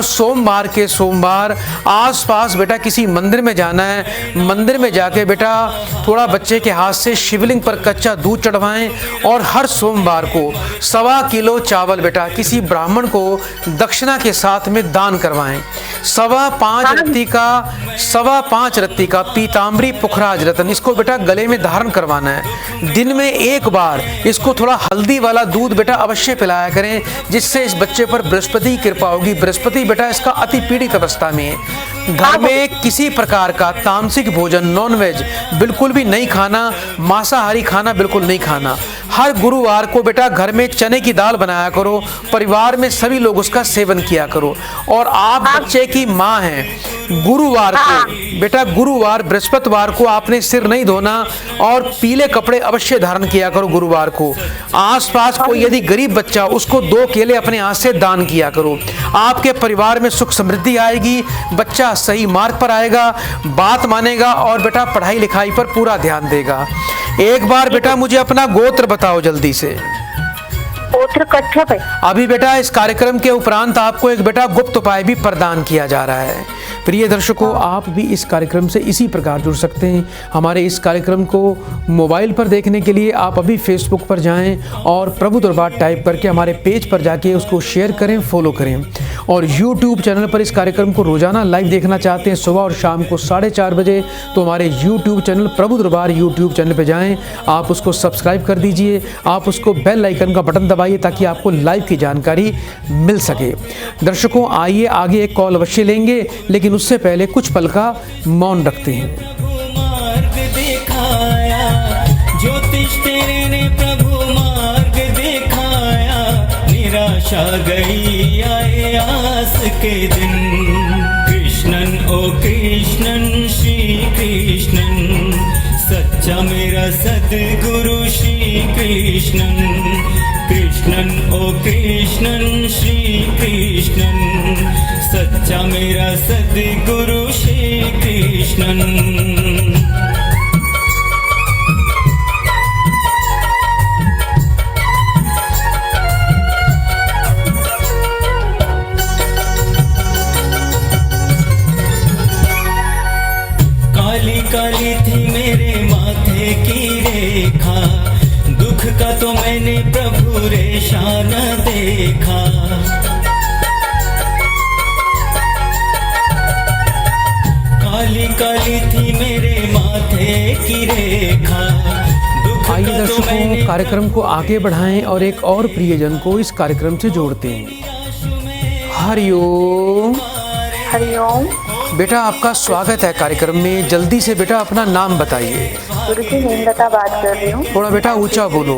सोमवार के सोमवार आसपास बेटा किसी मंदिर में जाना है। मंदिर में जाके बेटा थोड़ा बच्चे के हाथ से शिवलिंग पर कच्चा दूध चढ़वाएं। और हर सोमवार को 1.25 किलो चावल बेटा किसी ब्राह्मण को दक्षिणा के साथ में दान करवाएं। 5.25 रत्ती का पीताम्बरी पुखराज रत्न इसको बेटा गले में धारण करवाना है। दिन में 1 बार इसको थोड़ा हल्दी वाला दूध बेटा अवश्य पिलाया करें, जिससे इस बच्चे पर बृहस्पति की कृपा होगी। बृहस्पति बेटा इसका अति पीड़ित अवस्था में है। घर में किसी प्रकार का तामसिक भोजन, नॉनवेज बिल्कुल भी नहीं खाना, मांसाहारी खाना बिल्कुल नहीं खाना। हर गुरुवार को बेटा घर में चने की दाल बनाया करो, परिवार में सभी लोग उसका सेवन किया करो। और आप बच्चे की माँ हैं, गुरुवार को बेटा गुरुवार बृहस्पतिवार को आपने सिर नहीं धोना और पीले कपड़े अवश्य धारण किया करो गुरुवार को। आसपास कोई यदि गरीब बच्चा, उसको 2 केले अपने हाथ से दान किया करो। आपके परिवार में सुख समृद्धि आएगी, बच्चा सही मार्ग पर आएगा, बात मानेगा और बेटा पढ़ाई लिखाई पर पूरा ध्यान देगा। एक बार बेटा मुझे अपना गोत्र बताओ जल्दी से। गोत्र कच्छप है। अभी बेटा इस कार्यक्रम के उपरांत आपको एक बेटा गुप्त उपाय भी प्रदान किया जा रहा है। प्रिय दर्शकों, आप भी इस कार्यक्रम से इसी प्रकार जुड़ सकते हैं। हमारे इस कार्यक्रम को मोबाइल पर देखने के लिए आप अभी फेसबुक पर जाएं और प्रभु दरबार टाइप करके हमारे पेज पर जाके उसको शेयर करें, फॉलो करें। और यूट्यूब चैनल पर इस कार्यक्रम को रोजाना लाइव देखना चाहते हैं सुबह और शाम को 4:30 बजे, तो हमारे यूट्यूब चैनल प्रभु दरबार यूट्यूब चैनल पर जाएँ, आप उसको सब्सक्राइब कर दीजिए, आप उसको बेल आइकन का बटन दबाइए ताकि आपको लाइव की जानकारी मिल सके। दर्शकों, आइए आगे एक कॉल अवश्य लेंगे, लेकिन उससे पहले कुछ पल का मौन रखते हैं। मार्ग दिखाया, ज्योतिष तेरे ने प्रभु मार्ग दिखाया। निराशा गई आए आस के दिन। कृष्णन ओ कृष्णन श्री कृष्णन, सच्चा मेरा सद्गुरु श्री कृष्णन। कृष्णन ओ कृष्णन श्री कृष्णन, सच्चा मेरा सद्गुरु श्री कृष्णन। प्रभु रेशा न देखा। काली काली थी मेरे माथे की रेखा। दुख आइए का तो दर्शकों, मैंने कार्यक्रम को आगे बढ़ाएं और एक और प्रियजन को इस कार्यक्रम से जोड़ते हैं। हरिओम। हरिओम। बेटा आपका स्वागत है कार्यक्रम में। जल्दी से बेटा अपना नाम बताइए। गुरुजी हेमलता बात कर रही हूँ। थोड़ा बेटा ऊंचा बोलो।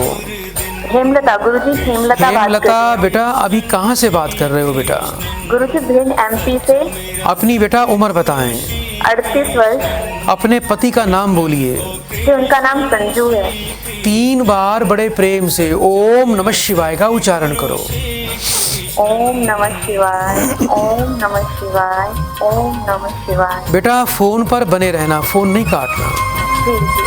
हेमलता, गुरुजी हेमलता बात कर हेमलता रही बेटा अभी कहाँ से बात कर रहे हो बेटा? हूँ। गुरुजी भिंड MP से। अपनी बेटा उम्र बताएं। 38 वर्ष। अपने पति का नाम बोलिए। जी, उनका नाम संजू है। 3 बार बड़े प्रेम से ओम नमः शिवाय का उच्चारण करो। ओम नमः शिवाय, ओम नमः शिवाय, ओम नमः शिवाय। बेटा फोन पर बने रहना, फोन नहीं काटना। जी जी।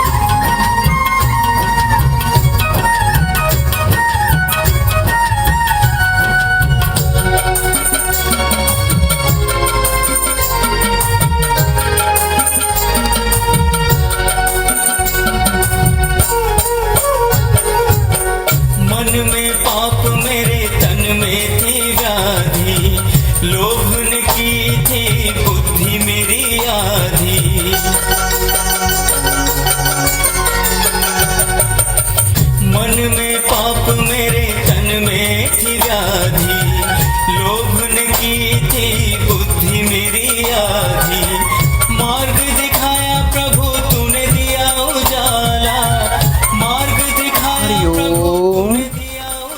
मन में पाप मेरे तन में थी व्याधि। लोभन की थी बुद्धि मेरी आधी। मन में पाप मेरे तन में थी व्याधि। लोभन की थी बुद्धि मेरी आधी। मार्ग दिखाया प्रभु तूने दिया उजाला। मार्ग दिखाया हरिओम।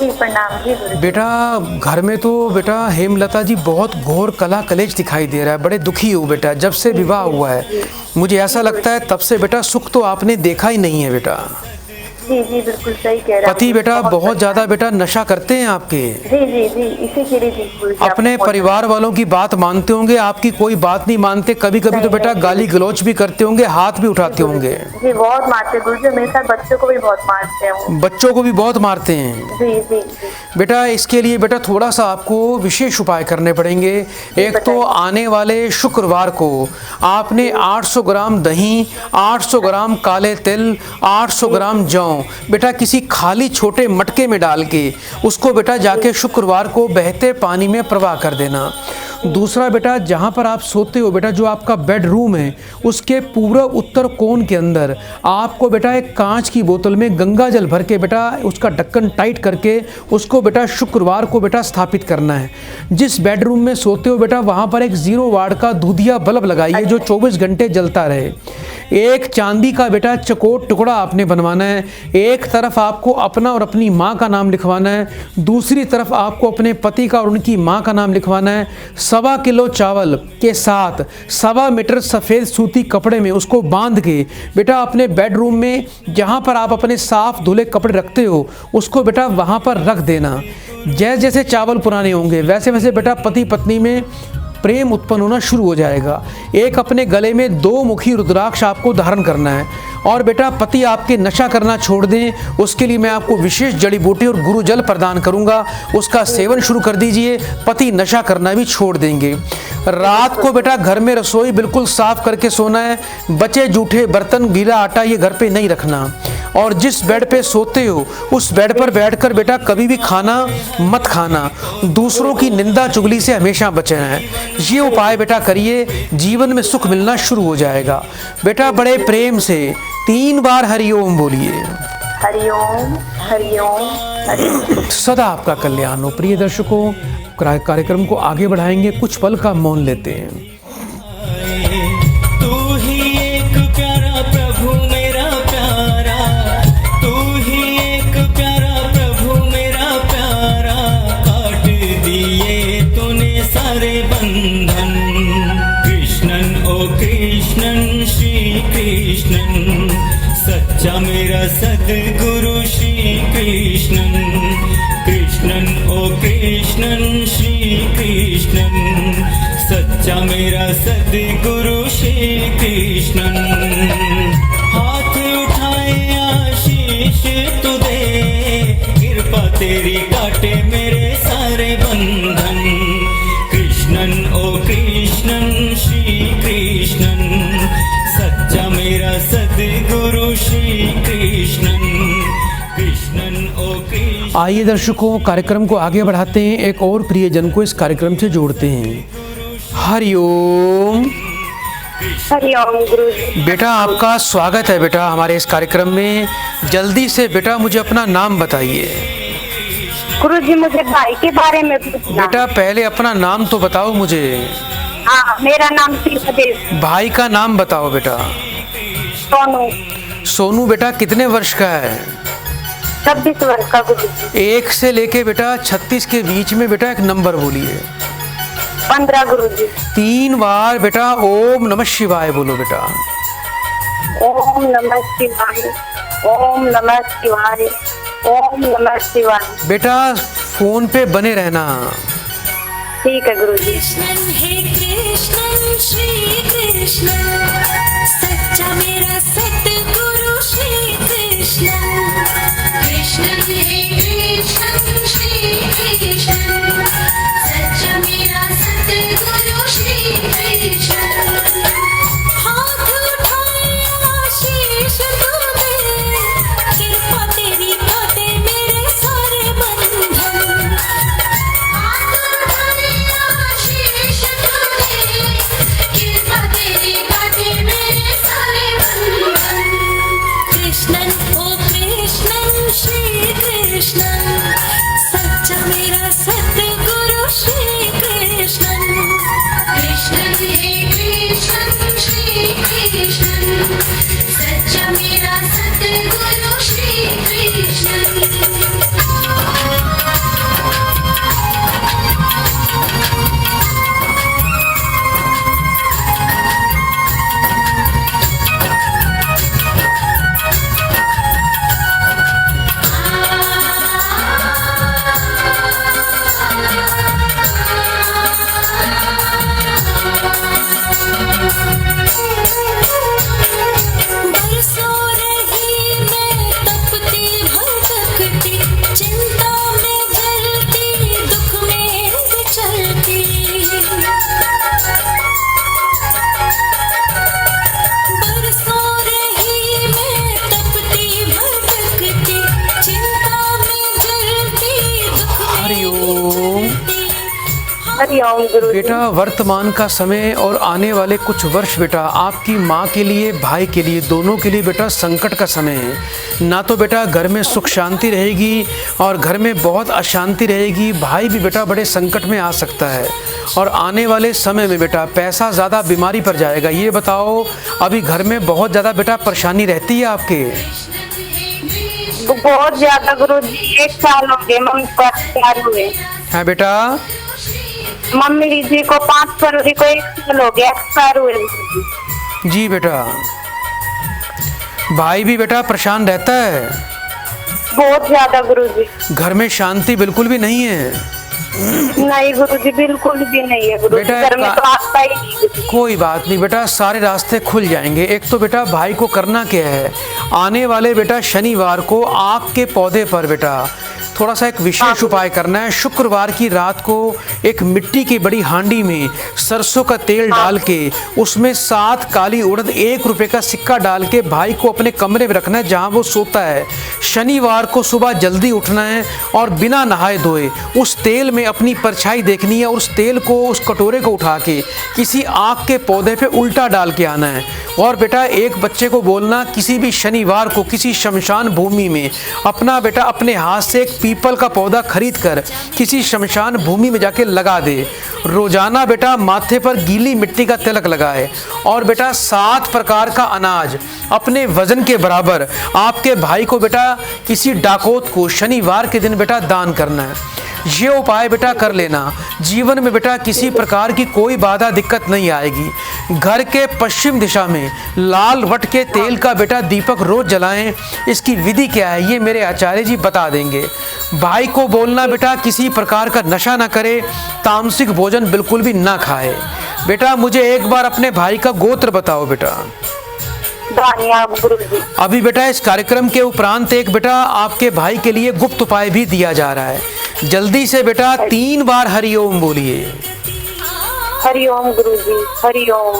जी प्रणाम जी गुरुजी। बेटा घर में तो बेटा हेमलता जी बहुत घोर कला कलेश दिखाई दे रहा है। बड़े दुखी हो बेटा। जब से विवाह हुआ है मुझे ऐसा लगता है तब से बेटा सुख तो आपने देखा ही नहीं है बेटा। जी जी बिल्कुल सही कह रहे हैं। पति बेटा बहुत ज्यादा बेटा नशा करते हैं आपके। जी जी जी, इसी के लिए जी गुरुजी अपने आपको- परिवार वालों की बात मानते होंगे, आपकी कोई बात नहीं मानते। कभी कभी तो बेटा गाली गलौच भी करते होंगे, हाथ भी उठाते होंगे। जी बहुत मारते गुरुजी, मेरे साथ बच्चों को भी बहुत मारते हैं वो। बच्चों को भी बहुत मारते हैं। जी जी जी। बेटा इसके लिए बेटा थोड़ा सा आपको विशेष उपाय करने पड़ेंगे। एक तो आने वाले शुक्रवार को आपने 800 ग्राम दही, 800 ग्राम काले तिल, 800 ग्राम जौ बेटा किसी खाली छोटे मटके में डाल के उसको बेटा जाके शुक्रवार को बहते पानी में प्रवाह कर देना। दूसरा बेटा जहाँ पर आप सोते हो बेटा, जो आपका बेडरूम है उसके पूर्व उत्तर कोण के अंदर आपको बेटा एक कांच की बोतल में गंगा जल भर के बेटा उसका ढक्कन टाइट करके उसको बेटा शुक्रवार को बेटा स्थापित करना है। जिस बेडरूम में सोते हो बेटा वहाँ पर एक 0 वाट का दूधिया बल्ब लगाइए जो 24 घंटे जलता रहे। एक चांदी का बेटा चकोट टुकड़ा आपने बनवाना है। एक तरफ आपको अपना और अपनी माँ का नाम लिखवाना है, दूसरी तरफ आपको अपने पति का और उनकी माँ का नाम लिखवाना है। 1.25 किलो चावल के साथ 1.25 मीटर सफ़ेद सूती कपड़े में उसको बांध के बेटा अपने बेडरूम में जहाँ पर आप अपने साफ धुले कपड़े रखते हो उसको बेटा वहाँ पर रख देना। जैसे जैसे चावल पुराने होंगे वैसे वैसे बेटा पति पत्नी में प्रेम उत्पन्न होना शुरू हो जाएगा। एक अपने गले में 2 मुखी रुद्राक्ष आपको धारण करना है और बेटा पति आपके नशा करना छोड़ दें उसके लिए मैं आपको विशेष जड़ी बूटी और गुरु जल प्रदान करूंगा। उसका सेवन शुरू कर दीजिए, पति नशा करना भी छोड़ देंगे। रात को बेटा घर में रसोई बिल्कुल साफ करके सोना है। बचे जूठे बर्तन, गीला आटा ये घर पे नहीं रखना। और जिस बेड पे सोते हो उस बेड पर बैठकर बेटा कभी भी खाना मत खाना। दूसरों की निंदा चुगली से हमेशा बचना है। ये उपाय बेटा करिए, जीवन में सुख मिलना शुरू हो जाएगा। बेटा बड़े प्रेम से 3 बार हरिओम बोलिए। हरिओम हरिओम हरिओम। सदा आपका कल्याण हो। प्रिय दर्शकों, कार्यक्रम को आगे बढ़ाएंगे, कुछ पल का मौन लेते हैं। तू ही एक प्यारा प्रभु मेरा प्यारा। तू ही एक प्यारा प्रभु मेरा प्यारा। काट दिए तूने सारे बंधन। कृष्णन ओ कृष्णन श्री कृष्णन। सच्चा मेरा सद्गुरु श्री कृष्णन। कृष्णन ओ कृष्णन श्री कृष्णन। सच्चा मेरा सद्गुरु श्री कृष्णन। हाथ उठाए आशीष तू दे। कृपा तेरी काटे मेरे सारे बंधन। कृष्णन ओ कृष्णन श्री कृष्णन। सच्चा मेरा सद्गुरु श्री कृष्णन। कृष्णन ओ कृष्ण। आइए दर्शकों, कार्यक्रम को आगे बढ़ाते हैं, एक और प्रियजन को इस कार्यक्रम से जोड़ते हैं। हरिओम। हरिओम गुरुजी। बेटा आपका स्वागत है बेटा हमारे इस कार्यक्रम में। जल्दी से बेटा मुझे अपना नाम बताइए। गुरुजी मुझे भाई के बारे में पूछना। बेटा पहले अपना नाम तो बताओ मुझे। हाँ, मेरा नाम सीतादेव। भाई का नाम बताओ बेटा। सोनू। सोनू बेटा कितने वर्ष का है? 26 वर्ष का गुरुजी। 1 से लेके बेटा 36 के बीच में बेटा एक नंबर बोलिए। 15 गुरुजी। 3 बार बेटा ओम नमः शिवाय बोलो बेटा। ओम नमः शिवाय, ओम नमः शिवाय, ओम नमः शिवाय। बेटा फोन पे बने रहना। ठीक है गुरुजी। कृष्णन हे कृष्णन श्री कृष्णन, सच्चा मेरा सतगुरु श्री कृष्णन। कृष्णन हे कृष्णन श्री कृष्णन, सच्चा मेरा सतगुरु श्री कृष्णन। हाथ उठाए आशीष तुम्हें, कृपा तेरी काटे मेरे सारे बंधन। हाथ उठाए आशीष तुम्हें, कृपा तेरी काटे मेरे सारे बंधन। कृष्णन ओ कृष्णन श्री कृष्णन, सच्चा मेरा सतगुरु श्री कृष्णन। कृष्णन हे कृष्णन श्री कृष्णन, सच्चा मेरा सतगुरु श्री कृष्णन। बरसों रही मैं तपती भटकती, चिंता में जलती, दुख में चलती। बरसों रही मैं तपती भटकती, चिंता में जलती, दुख में हरिओम। चलती। हरिओम गुरुजी। बेटा वर्तमान का समय और आने वाले कुछ वर्ष बेटा आपकी माँ के लिए, भाई के लिए, दोनों के लिए बेटा संकट का समय है। ना तो बेटा घर में सुख शांति रहेगी और घर में बहुत अशांति रहेगी। भाई भी बेटा बड़े संकट में आ सकता है और आने वाले समय में बेटा पैसा ज़्यादा बीमारी पर जाएगा। ये बताओ अभी घर में बहुत ज़्यादा बेटा परेशानी रहती है आपके? बहुत ज्यादा गुरुजी। 1 साल हो गए मम्मी को एक्सपायर हुए। है बेटा? मम्मी जी को 5 फरवरी को 1 साल हो गया एक्सपायर हुए गुरुजी। जी बेटा। भाई भी बेटा परेशान रहता है? बहुत ज्यादा गुरुजी। घर में शांति बिल्कुल भी नहीं है? नहीं गुरुजी, बिल्कुल भी नहीं है गुरुजी। बेटा, घर में तो आता ही नहीं गुरुजी। कोई बात नहीं बेटा, सारे रास्ते खुल जाएंगे। एक तो बेटा भाई को करना क्या है, आने वाले बेटा शनिवार को आग के पौधे पर बेटा थोड़ा सा एक विशेष उपाय करना है। शुक्रवार की रात को एक मिट्टी की बड़ी हांडी में सरसों का तेल डाल के उसमें 7 काली उड़द 1 रुपए का सिक्का डाल के भाई को अपने कमरे में रखना है जहां वो सोता है। शनिवार को सुबह जल्दी उठना है और बिना नहाए धोए उस तेल में अपनी परछाई देखनी है और उस तेल को, उस कटोरे को उठा के किसी आग के पौधे पे उल्टा डाल के आना है। और बेटा एक बच्चे को बोलना किसी भी शनिवार को किसी शमशान भूमि में अपना बेटा अपने हाथ से एक पीपल का पौधा खरीद कर किसी शमशान भूमि में जाके लगा दे। रोजाना बेटा माथे पर गीली मिट्टी का तिलक लगाए और बेटा 7 प्रकार का अनाज अपने वजन के बराबर आपके भाई को बेटा किसी डाकोत को शनिवार के दिन बेटा दान करना है। ये उपाय बेटा कर लेना, जीवन में बेटा किसी प्रकार की कोई बाधा दिक्कत नहीं आएगी। घर के पश्चिम दिशा में लाल वट के तेल का बेटा दीपक रोज जलाएं। इसकी विधि क्या है ये मेरे आचार्य जी बता देंगे। भाई को बोलना बेटा किसी प्रकार का नशा ना करे, तामसिक भोजन बिल्कुल भी ना खाए। बेटा मुझे एक बार अपने भाई का गोत्र बताओ बेटा। गुरुजी। अभी बेटा इस कार्यक्रम के उपरांत एक बेटा आपके भाई के लिए गुप्त उपाय भी दिया जा रहा है। जल्दी से बेटा 3 बार हरिओम बोलिए। हरिओम गुरुजी, हरिओम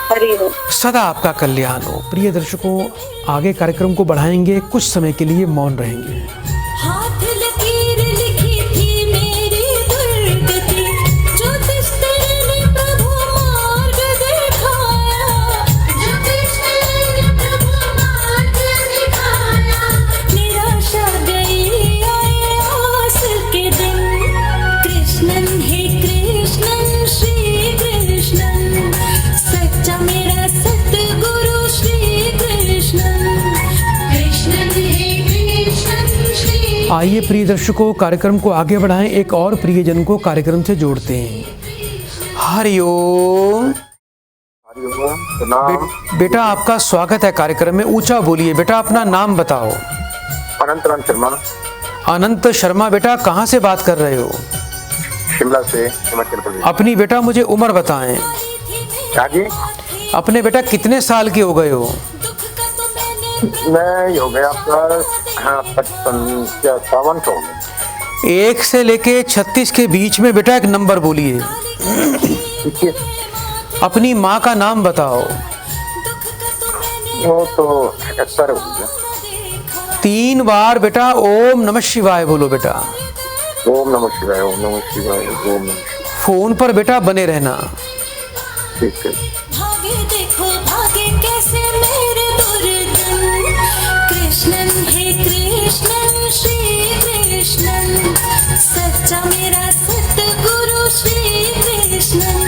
हरिओम। सदा आपका कल्याण हो। प्रिय दर्शकों, आगे कार्यक्रम को बढ़ाएंगे, कुछ समय के लिए मौन रहेंगे। हाथ लकीर आइए प्रिय दर्शकों, कार्यक्रम को आगे बढ़ाएं, एक और प्रियजन को कार्यक्रम से जोड़ते हैं। हरिओम। हरिओम। प्रणाम। बेटा आपका स्वागत है कार्यक्रम में। ऊंचा बोलिए बेटा, अपना नाम बताओ। अनंतराम शर्मा। अनंत शर्मा। बेटा कहाँ से बात कर रहे हो? शिमला से, हिमाचल प्रदेश। अपनी बेटा मुझे उम्र बताएं। क्या जी? अपने बेटा कितने साल के हो गए हो? मैं ये हो गया आपका 55 हो गया। 1 से लेके 36 के बीच में बेटा एक नंबर बोलिए। अपनी माँ का नाम बताओ। वो तो 71 हो गया। 3 बार बेटा ओम नमः शिवाय बोलो बेटा। ओम नमः शिवाय, ओम नमः शिवाय, ओम नमः शिवाय। फोन पर बेटा बने रहना। ठीक है। भागे देखो भागे कैसे मेरे दुर्जन, कृष्णन हे कृष्णन श्री कृष्णन, सच्चा मेरा सतगुरु श्री कृष्णन।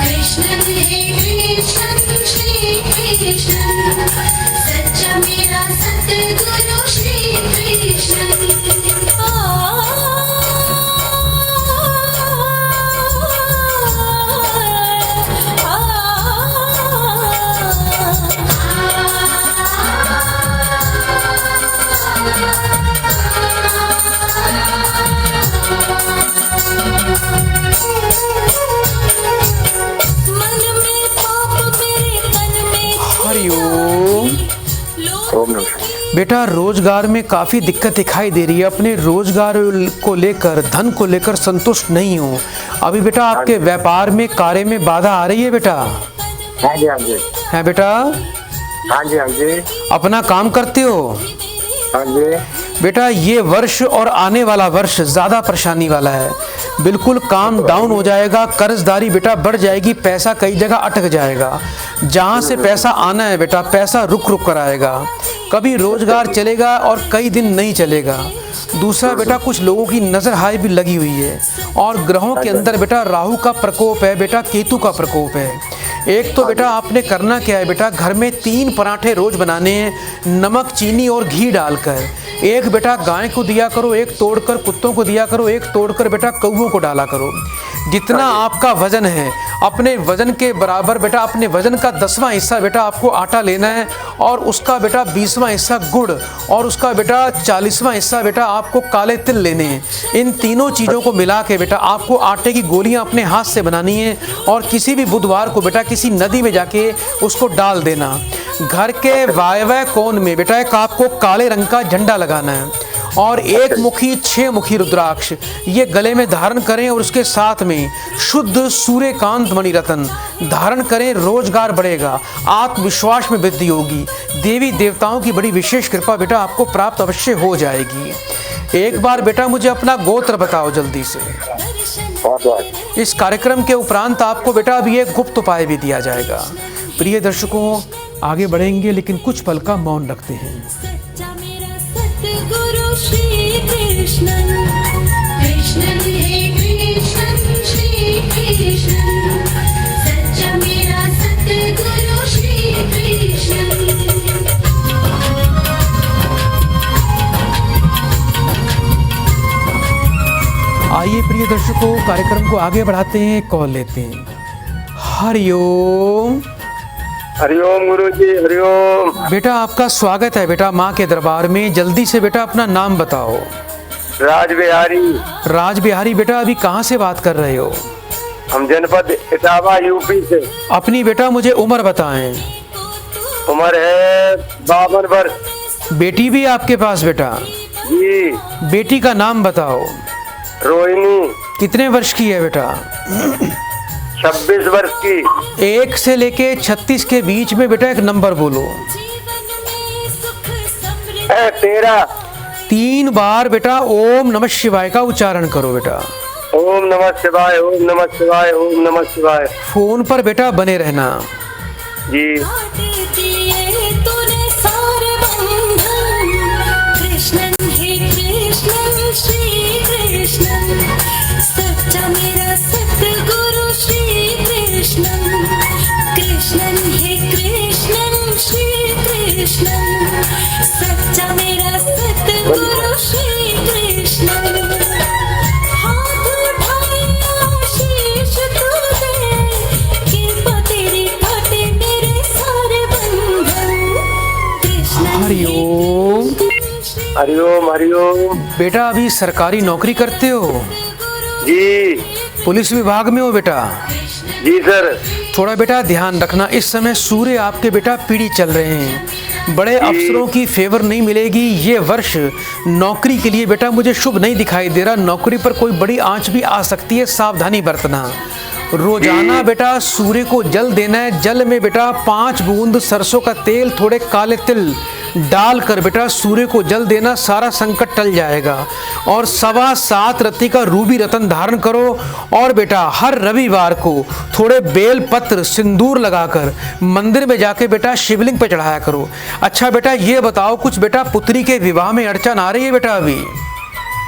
कृष्णन हे कृष्णन श्री कृष्णन, सच्चा मेरा सतगुरु श्री कृष्णन। हरिओम। ओम नमः शिवाय। बेटा रोजगार में काफ़ी दिक्कत दिखाई दे रही है। अपने रोजगार को लेकर, धन को लेकर संतुष्ट नहीं हूँ। अभी बेटा आपके व्यापार में, कार्य में बाधा आ रही है बेटा? हाँ जी, हाँ जी। है बेटा? हाँ जी, हाँ जी। अपना काम करते हो? हाँ जी। बेटा ये वर्ष और आने वाला वर्ष ज़्यादा परेशानी वाला है। बिल्कुल काम डाउन हो जाएगा, कर्जदारी बेटा बढ़ जाएगी, पैसा कई जगह अटक जाएगा। जहाँ से पैसा आना है बेटा, पैसा रुक रुक कर आएगा। कभी रोजगार चलेगा और कई दिन नहीं चलेगा। दूसरा बेटा कुछ लोगों की नज़र हाय भी लगी हुई है, और ग्रहों के अंदर बेटा राहु का प्रकोप है, बेटा केतु का प्रकोप है। एक तो बेटा आपने करना क्या है बेटा, घर में 3 पराठे रोज बनाने हैं, नमक चीनी और घी डालकर। एक बेटा गाय को दिया करो, एक तोड़कर कुत्तों को दिया करो, एक तोड़कर बेटा कौवों को डाला करो। जितना आपका वजन है, अपने वजन के बराबर बेटा, अपने वजन का 10वां हिस्सा बेटा आपको आटा लेना है, और उसका बेटा 20वां हिस्सा गुड़, और उसका बेटा 40वां हिस्सा बेटा आपको काले तिल लेने हैं। इन तीनों चीज़ों को मिला के बेटा आपको आटे की गोलियां अपने हाथ से बनानी है, और किसी भी बुधवार को बेटा किसी नदी में जाके उसको डाल देना। घर के वायव्य कोण में बेटा एक आपको काले रंग का झंडा लगाना है, और 1 मुखी 6 मुखी रुद्राक्ष ये गले में धारण करें, और उसके साथ में शुद्ध सूर्यकांत मणि रत्न धारण करें। रोजगार बढ़ेगा, आत्मविश्वास में वृद्धि होगी, देवी देवताओं की बड़ी विशेष कृपा बेटा आपको प्राप्त अवश्य हो जाएगी। एक बार बेटा मुझे अपना गोत्र बताओ जल्दी से। इस कार्यक्रम के उपरांत आपको बेटा अभी एक गुप्त उपाय भी दिया जाएगा। प्रिय दर्शकों, आगे बढ़ेंगे लेकिन कुछ पल का मौन रखते हैं। सच्चा मेरा सतगुरु श्री कृष्णन, कृष्णन हे कृष्णन श्री कृष्णन, सच्चा मेरा सतगुरु श्री कृष्णन। आइए प्रिय दर्शकों, कार्यक्रम को आगे बढ़ाते हैं, कॉल लेते हैं। हरिओम। हरिओम गुरुजी, हरिओम। बेटा आपका स्वागत है बेटा माँ के दरबार में। जल्दी से बेटा अपना नाम बताओ। राज बिहारी। राज बिहारी। बेटा अभी कहाँ से बात कर रहे हो? हम जनपद इटावा, यूपी से। अपनी बेटा मुझे उम्र बताएं। उम्र है 52 वर्ष। बेटी भी आपके पास बेटा? जी। बेटी का नाम बताओ। रोहिणी। कितने वर्ष की है बेटा? 26 वर्ष की। 1 से लेके 36 के बीच में बेटा एक नंबर बोलो। 13। 3 बार बेटा ओम नमः शिवाय का उच्चारण करो बेटा। ओम नमः शिवाय, ओम नमः शिवाय, ओम नमः शिवाय। फोन पर बेटा बने रहना। जी। कृष्णन हे कृष्णन श्री कृष्णन, सच्चा मेरा सतगुरु श्री कृष्णन। कृष्णन हे कृष्णन श्री कृष्णन, सच्चा मेरा सतगुरु श्री हरिओम हरिओम। बेटा अभी सरकारी नौकरी करते हो? जी पुलिस विभाग में हो बेटा? जी सर। थोड़ा बेटा ध्यान रखना, इस समय सूर्य आपके बेटा पीढ़ी चल रहे हैं, बड़े अफसरों की फेवर नहीं मिलेगी। ये वर्ष नौकरी के लिए बेटा मुझे शुभ नहीं दिखाई दे रहा। नौकरी पर कोई बड़ी आंच भी आ सकती है, सावधानी बरतना। रोजाना बेटा सूर्य को जल देना है। जल में बेटा 5 बूंद सरसों का तेल, थोड़े काले तिल डालकर बेटा सूर्य को जल देना, सारा संकट टल जाएगा। और 7.25 रत्ती का रूबी रतन धारण करो। और बेटा हर रविवार को थोड़े बेल पत्र सिंदूर लगाकर मंदिर में जाके बेटा शिवलिंग पे चढ़ाया करो। अच्छा बेटा ये बताओ, कुछ बेटा पुत्री के विवाह में अड़चन आ रही है बेटा अभी?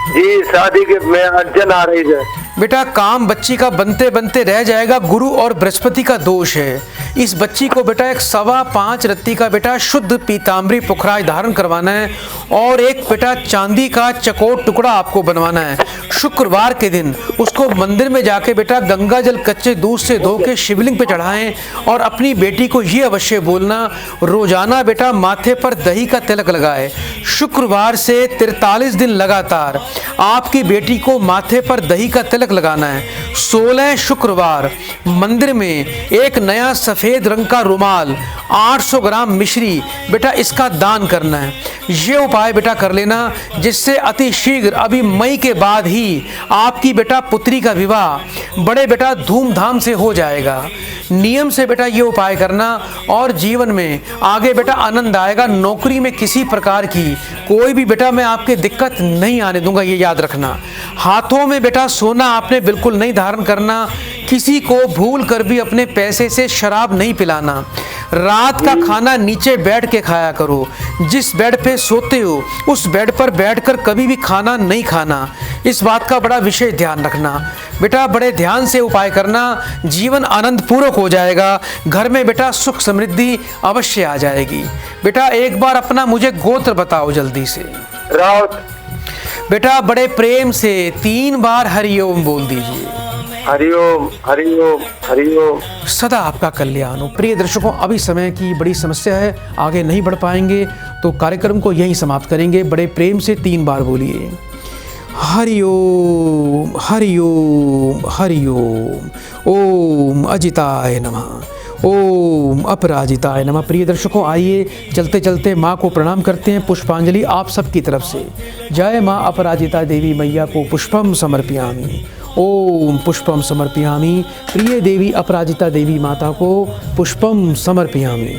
जी शादी के में अड़चन आ रही है। बेटा काम बच्ची का बनते बनते रह जाएगा। गुरु और बृहस्पति का दोष है। इस बच्ची को बेटा एक 5.25 रत्ती का बेटा शुद्ध पीताम्बरी पुखराज धारण करवाना है। और एक बेटा चांदी का चकोर टुकड़ा आपको बनवाना है। शुक्रवार के दिन उसको मंदिर में जाके बेटा गंगा जल कच्चे दूध से धो के शिवलिंग पे चढ़ाएं। और अपनी बेटी को ये अवश्य बोलना, रोजाना बेटा माथे पर दही का तिलक लगाए। शुक्रवार से 43 दिन लगातार आपकी बेटी को माथे पर दही का तिलक लगाना है। 16 शुक्रवार मंदिर में एक नया सफेद रंग का रुमाल, 800 ग्राम मिश्री बेटा इसका दान करना है। ये उपाय बेटा कर लेना, जिससे अति शीघ्र अभी मई के बाद ही आपकी बेटा पुत्री का विवाह बड़े बेटा धूमधाम से हो जाएगा। नियम से बेटा ये उपाय करना और जीवन में आगे बेटा आनंद आएगा। नौकरी में किसी प्रकार की कोई भी बेटा मैं आपके दिक्कत नहीं आने दूंगा, ये याद रखना। हाथों में बेटा सोना आपने बिल्कुल नहीं धारण करना। किसी को भूल कर भी अपने पैसे से शराब नहीं पिलाना। रात का खाना नीचे बैठ के खाया करो। जिस बेड पे सोते हो उस बेड पर बैठकर कभी भी खाना नहीं खाना। इस बात का बड़ा विशेष ध्यान रखना बेटा। बड़े ध्यान से उपाय करना, जीवन आनंद पूर्वक हो जाएगा। घर में बेटा सुख समृद्धि अवश्य आ जाएगी। बेटा एक बार अपना मुझे गोत्र बताओ जल्दी से। राउत। बेटा बड़े प्रेम से 3 बार हरिओम बोल दीजिए। हरिओम हरिओम हरिओम। सदा आपका कल्याण हो। प्रिय दर्शकों, अभी समय की बड़ी समस्या है, आगे नहीं बढ़ पाएंगे, तो कार्यक्रम को यहीं समाप्त करेंगे। बड़े प्रेम से 3 बार बोलिए हरिओम हरिओम हरिओम। ओम अजिताय नमः, ओम अपराजिताय नमः। प्रिय दर्शकों, आइए चलते चलते माँ को प्रणाम करते हैं। पुष्पांजलि आप सबकी तरफ से। जय माँ अपराजिता देवी मैया को पुष्पम समर्पयामि। ओम पुष्पम समर्पयामि। प्रिय देवी अपराजिता देवी माता को पुष्पम समर्पयामि।